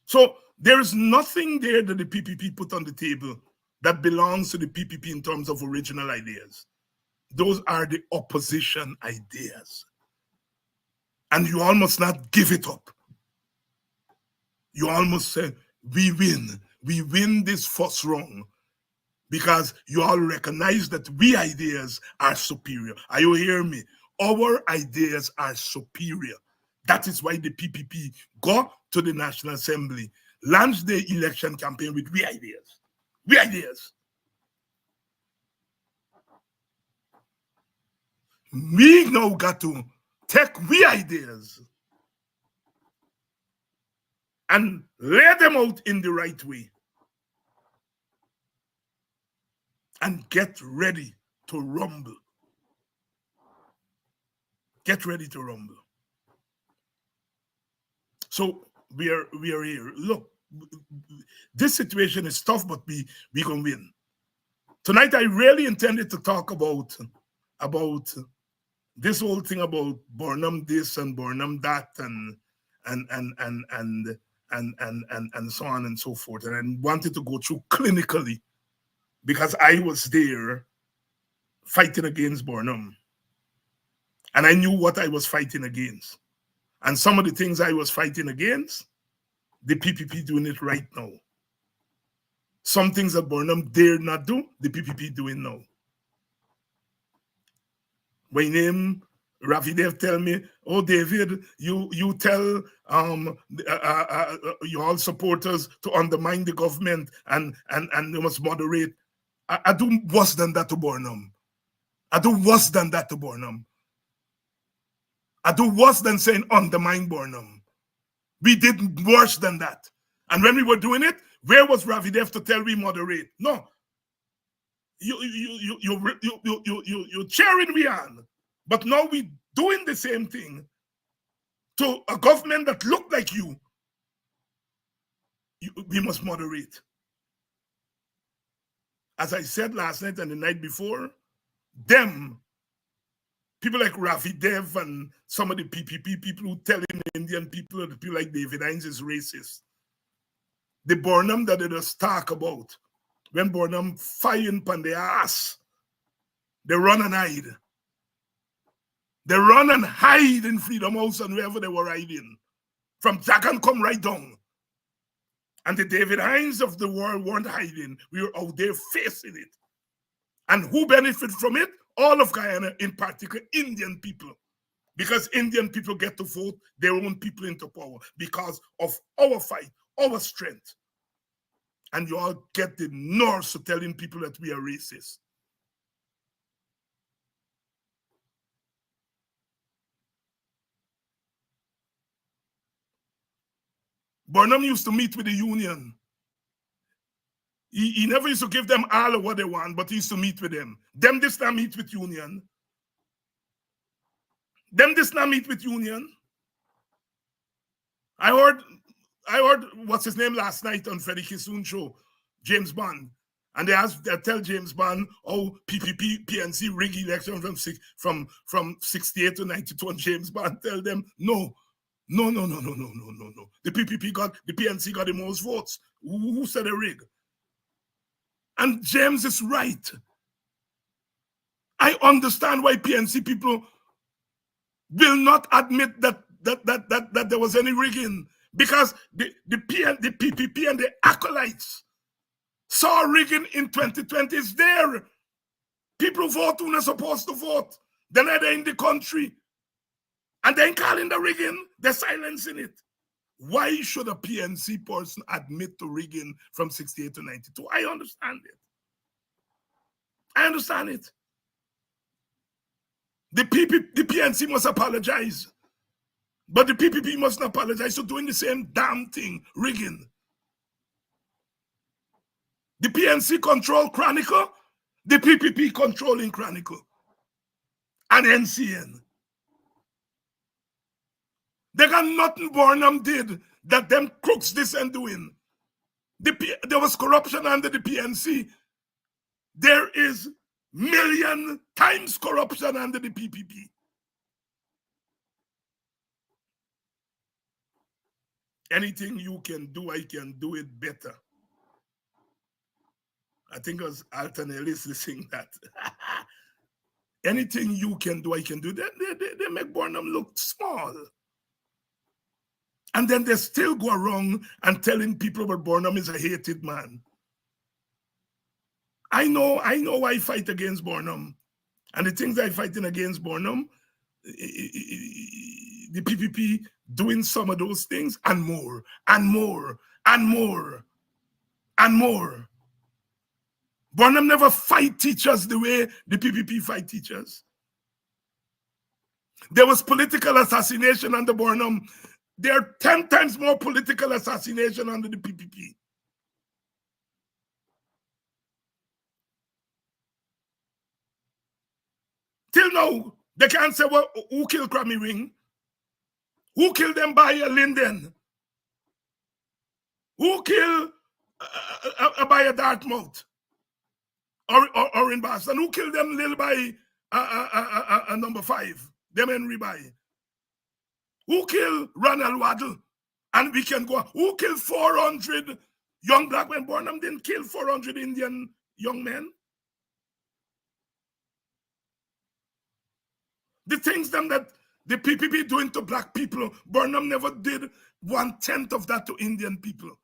So there is nothing there that the PPP put on the table that belongs to the PPP in terms of original ideas. Those are the opposition ideas. And you almost not give it up. You almost say, we win. We win this first round because you all recognize that we ideas are superior. Are you hearing me? Our ideas are superior. That is why the PPP go to the National Assembly, launch the election campaign with we ideas. We ideas. We now got to take we ideas and lay them out in the right way and get ready to rumble. Get ready to rumble. So we are here. Look, this situation is tough, but we gonna win. Tonight I really intended to talk about this whole thing about Barnum this and Barnum that and so on and so forth. And I wanted to go through clinically because I was there fighting against Barnum. And I knew what I was fighting against. And some of the things I was fighting against, the PPP doing it right now. Some things that Barnum dared not do, the PPP doing now. My name, Rafi Dev tell me, oh, David, you tell your all supporters to undermine the government and they must moderate. I do worse than that to Barnum. I do worse than that to Barnum. I do worse than saying undermine Barnum. We did worse than that. And when we were doing it, where was Rafi Dev to tell we moderate? No. You're cheering me on. But now we doing the same thing to a government that looked like you. We must moderate. As I said last night and the night before, them, people like Rafi Dev and some of the PPP people who telling Indian people, the people like David Hines is racist. The Barnum that they just talk about, when Barnum firing on their ass, they run and hide. They run and hide in Freedom House and wherever they were hiding. From Jack and come right down. And the David Hines of the world weren't hiding. We were out there facing it. And who benefited from it? All of Guyana, in particular, Indian people. Because Indian people get to vote their own people into power because of our fight, our strength. And you all get the nerve to telling people that we are racist. Barnum used to meet with the union. He never used to give them all of what they want, but he used to meet with them. Them this not meet with union. Them this not meet with union. I heard I heard what's his name last night on Freddie Kissoon show, James Bond. And they tell James Bond, oh, PPP, PNC rig election from 68 to 92, and James Bond tell them, no. The PNC got the most votes. Who said a rig? And James is right. I understand why PNC people will not admit that there was any rigging, because the PPP and the acolytes saw rigging in 2020 is there. People vote who are supposed to vote. They're not in the country. And then calling the rigging, they're silencing it. Why should a PNC person admit to rigging from 68 to 92? I understand it. I understand it. The PNC must apologize. But the PPP must not apologize for doing the same damn thing, rigging. The PNC control Chronicle, the PPP controlling Chronicle, and NCN. They got nothing Burnham did that them crooks this and doing. There was corruption under the PNC. There is million times corruption under the PPP. Anything you can do, I can do it better. I think it was Alton Ellis listening that. Anything you can do, I can do. They make Burnham look small. And then they still go around and telling people that Burnham is a hated man. I know I fight against Burnham. And the things I'm fighting against Burnham, the PPP doing some of those things and more, and more, and more, and more. Burnham never fight teachers the way the PPP fight teachers. There was political assassination under Burnham. There are 10 times more political assassination under the PPP. Till now, they can't say, well, who killed Grammy Ring? Who killed them by Linden? Who killed by Dartmouth? Or in Boston? Who killed them little by number 5? Them Henry by. Who killed Ronald Waddle? And we can go, who killed 400 young black men? Burnham didn't kill 400 Indian young men. The things them that the PPP doing to black people, Burnham never did 1/10 of that to Indian people.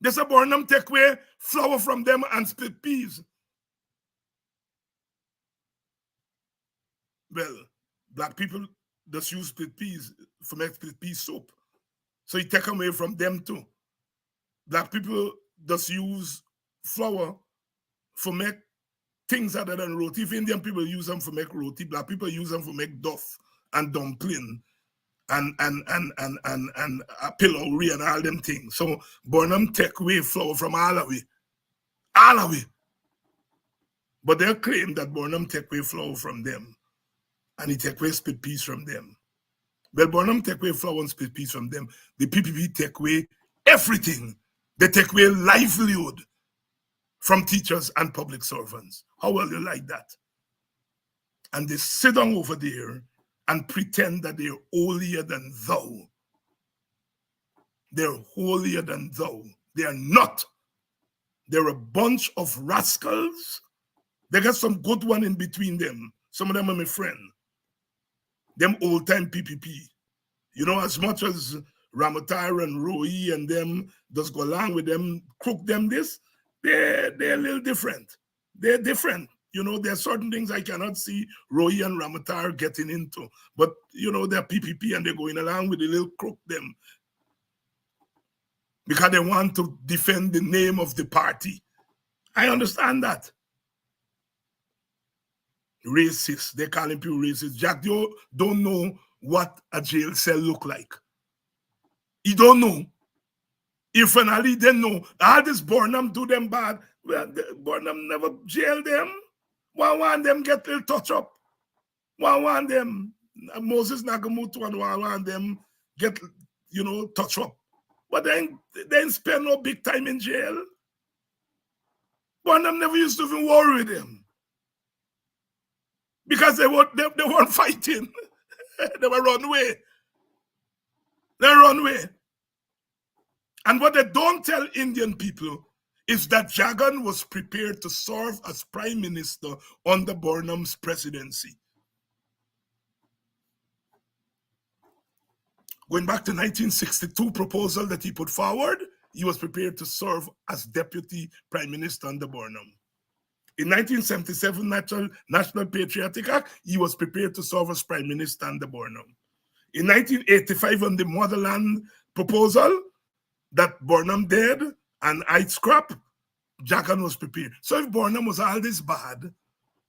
There's a Burnham take away flour from them and split peas. Well, black people just use split peas for make split pea soup. So you take away from them too. Black people just use flour for make things other than roti. If Indian people use them for make roti, black people use them for make duff and dumpling and pillory and all them things. So Burnham take away flour from all of it. All of it. But they claim that Burnham take away flour from them. And he take away split peas from them. Well, Burnham take away flour and split peas from them. The PPP take away everything. They take away livelihood from teachers and public servants. How will you like that? And they sit down over there and pretend that they're holier than thou. They're holier than thou. They are not. They're a bunch of rascals. They got some good one in between them. Some of them are my friend. Them old-time PPP. You know, as much as Ramatar and Roy and them just go along with them, crook them this, they're a little different. They're different. You know, there are certain things I cannot see Roy and Ramatar getting into. But, you know, they're PPP and they're going along with the little crook them. Because they want to defend the name of the party. I understand that. Racist. They call him people racist. Jack don't know what a jail cell look like. He don't know. If an Ali didn't know, all this Burnham do them bad. Well, Burnham never jail them. One them get a little touch up. One them, Moses Nagamutu and one them get touch up. But then they didn't spend no big time in jail. Burnham never used to even worry with them. Because they weren't fighting. They were run away. They run away. And what they don't tell Indian people is that Jagan was prepared to serve as prime minister under Burnham's presidency. Going back to 1962 proposal that he put forward, he was prepared to serve as deputy prime minister under Burnham. In 1977 National Patriotic Act, he was prepared to serve as prime minister under Burnham. In 1985 on the Motherland proposal that Burnham did and I scrap, Jagan was prepared. So if Burnham was all this bad,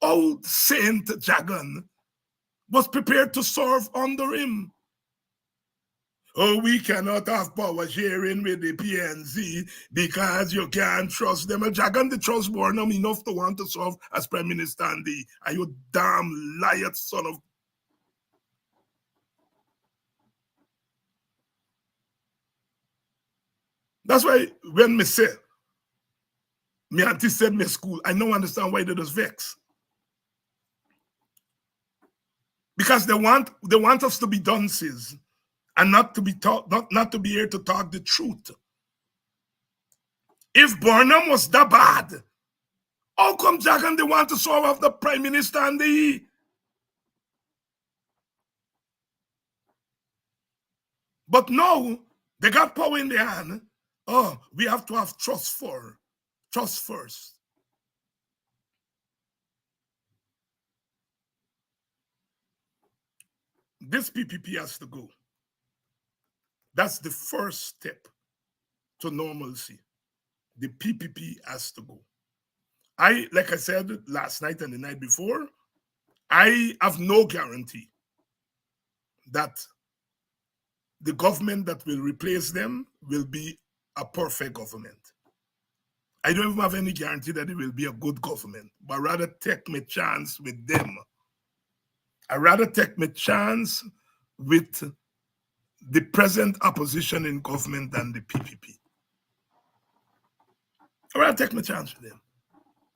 old Saint Jagan was prepared to serve under him. Oh, we cannot have power sharing with the PNC because you can't trust them. Jagan, they trust Burnham enough to want to serve as prime minister. Are you damn liar, son of... That's why when me say, my auntie said me school, I don't understand why they just vex. Because they want us to be dunces and not to be not to be here to talk the truth. If Burnham was that bad, how come Jagan they want to serve as the prime minister and the... But now they got power in their hand. Oh, we have to have trust first. This PPP has to go. That's the first step to normalcy. The PPP has to go. Like I said last night and the night before, I have no guarantee that the government that will replace them will be a perfect government. I don't even have any guarantee that it will be a good government, but rather take my chance with them. I rather take my chance with the present opposition in government than the PPP. I rather take my chance with them.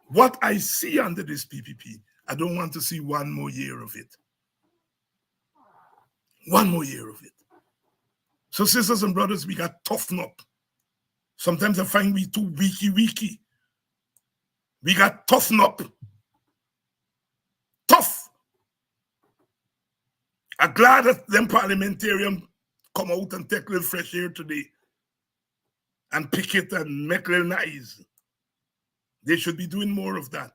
What I see under this PPP, I don't want to see one more year of it. One more year of it. So sisters and brothers, we got toughen up. Sometimes I find we too weaky. We got toughen up. Tough. I'm glad that them parliamentarians come out and take a little fresh air today and pick it and make little noise. They should be doing more of that.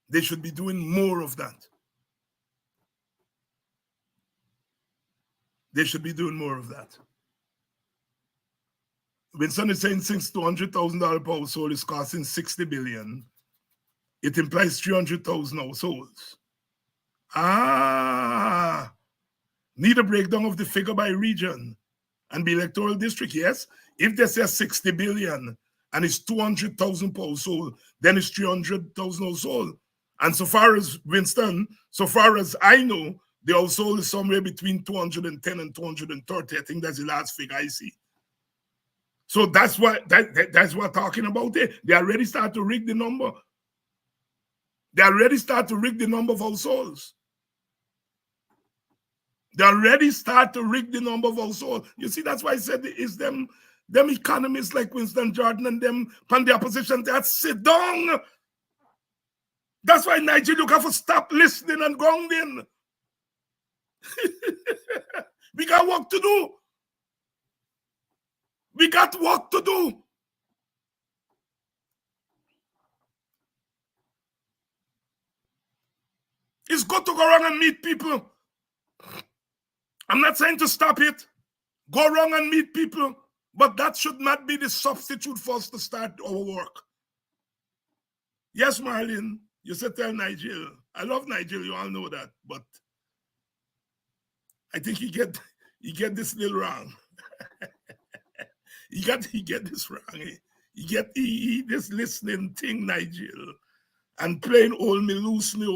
They should be doing more of that. They should be doing more of that. When someone is saying since $200,000 per household is costing $60 billion, it implies 300,000 households. Need a breakdown of the figure by region and the electoral district, yes. If they say 60 billion and it's 200,000 per household, then it's 300,000 household. And so far as Winston, so far as I know, the household is somewhere between 210 and 230. I think that's the last figure I see. So that's what we're talking about there. They already start to rig the number. They already start to rig the number of households. They already start to rig the number of households. You see, that's why I said it's them economists like Winston Jordan and them from the opposition that sit down. That's why Nigeria look have to stop listening and grounding. We got work to do. We got work to do. It's good to go around and meet people. I'm not saying to stop it. Go around and meet people. But that should not be the substitute for us to start our work. Yes, Marlene, you said tell Nigel. I love Nigel, you all know that. But I think he get this little wrong. he get this wrong. He get this listening thing, Nigel. And playing hold me, lose me.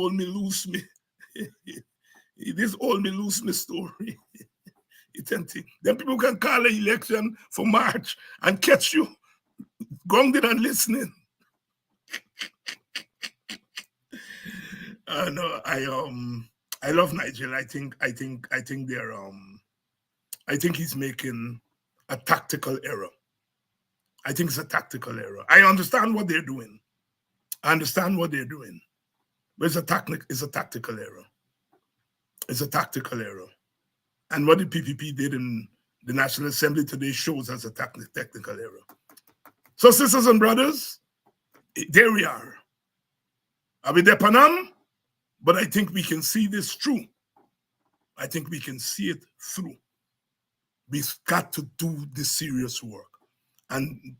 This hold me, lose me story. Then people can call an election for March and catch you grounded and listening. No, I love Nigel. I think they're I think he's making a tactical error. I think it's a tactical error. I understand what they're doing. But it's a tactical error. It's a tactical error. And what the PPP did in the National Assembly today shows as a technical error. So, sisters and brothers, there we are. I'll be there, Panam, but I think we can see this through. I think we can see it through. We've got to do the serious work. And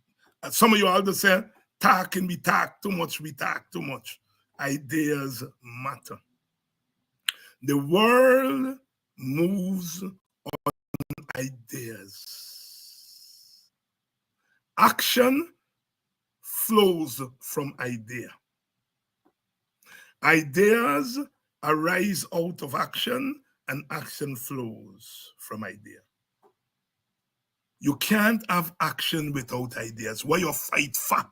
some of you all just say, talking, we talk too much, we talk too much. Ideas matter. The world moves on ideas. Action flows from idea. Ideas arise out of action, and action flows from idea. You can't have action without ideas. What you fight for?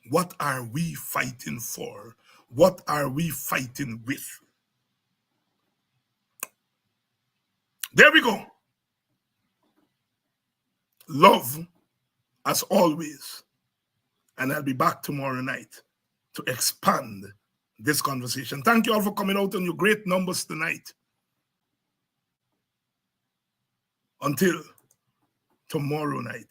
What are we fighting for? What are we fighting with? There we go. Love, as always. And I'll be back tomorrow night to expand this conversation. Thank you all for coming out on your great numbers tonight. Until tomorrow night.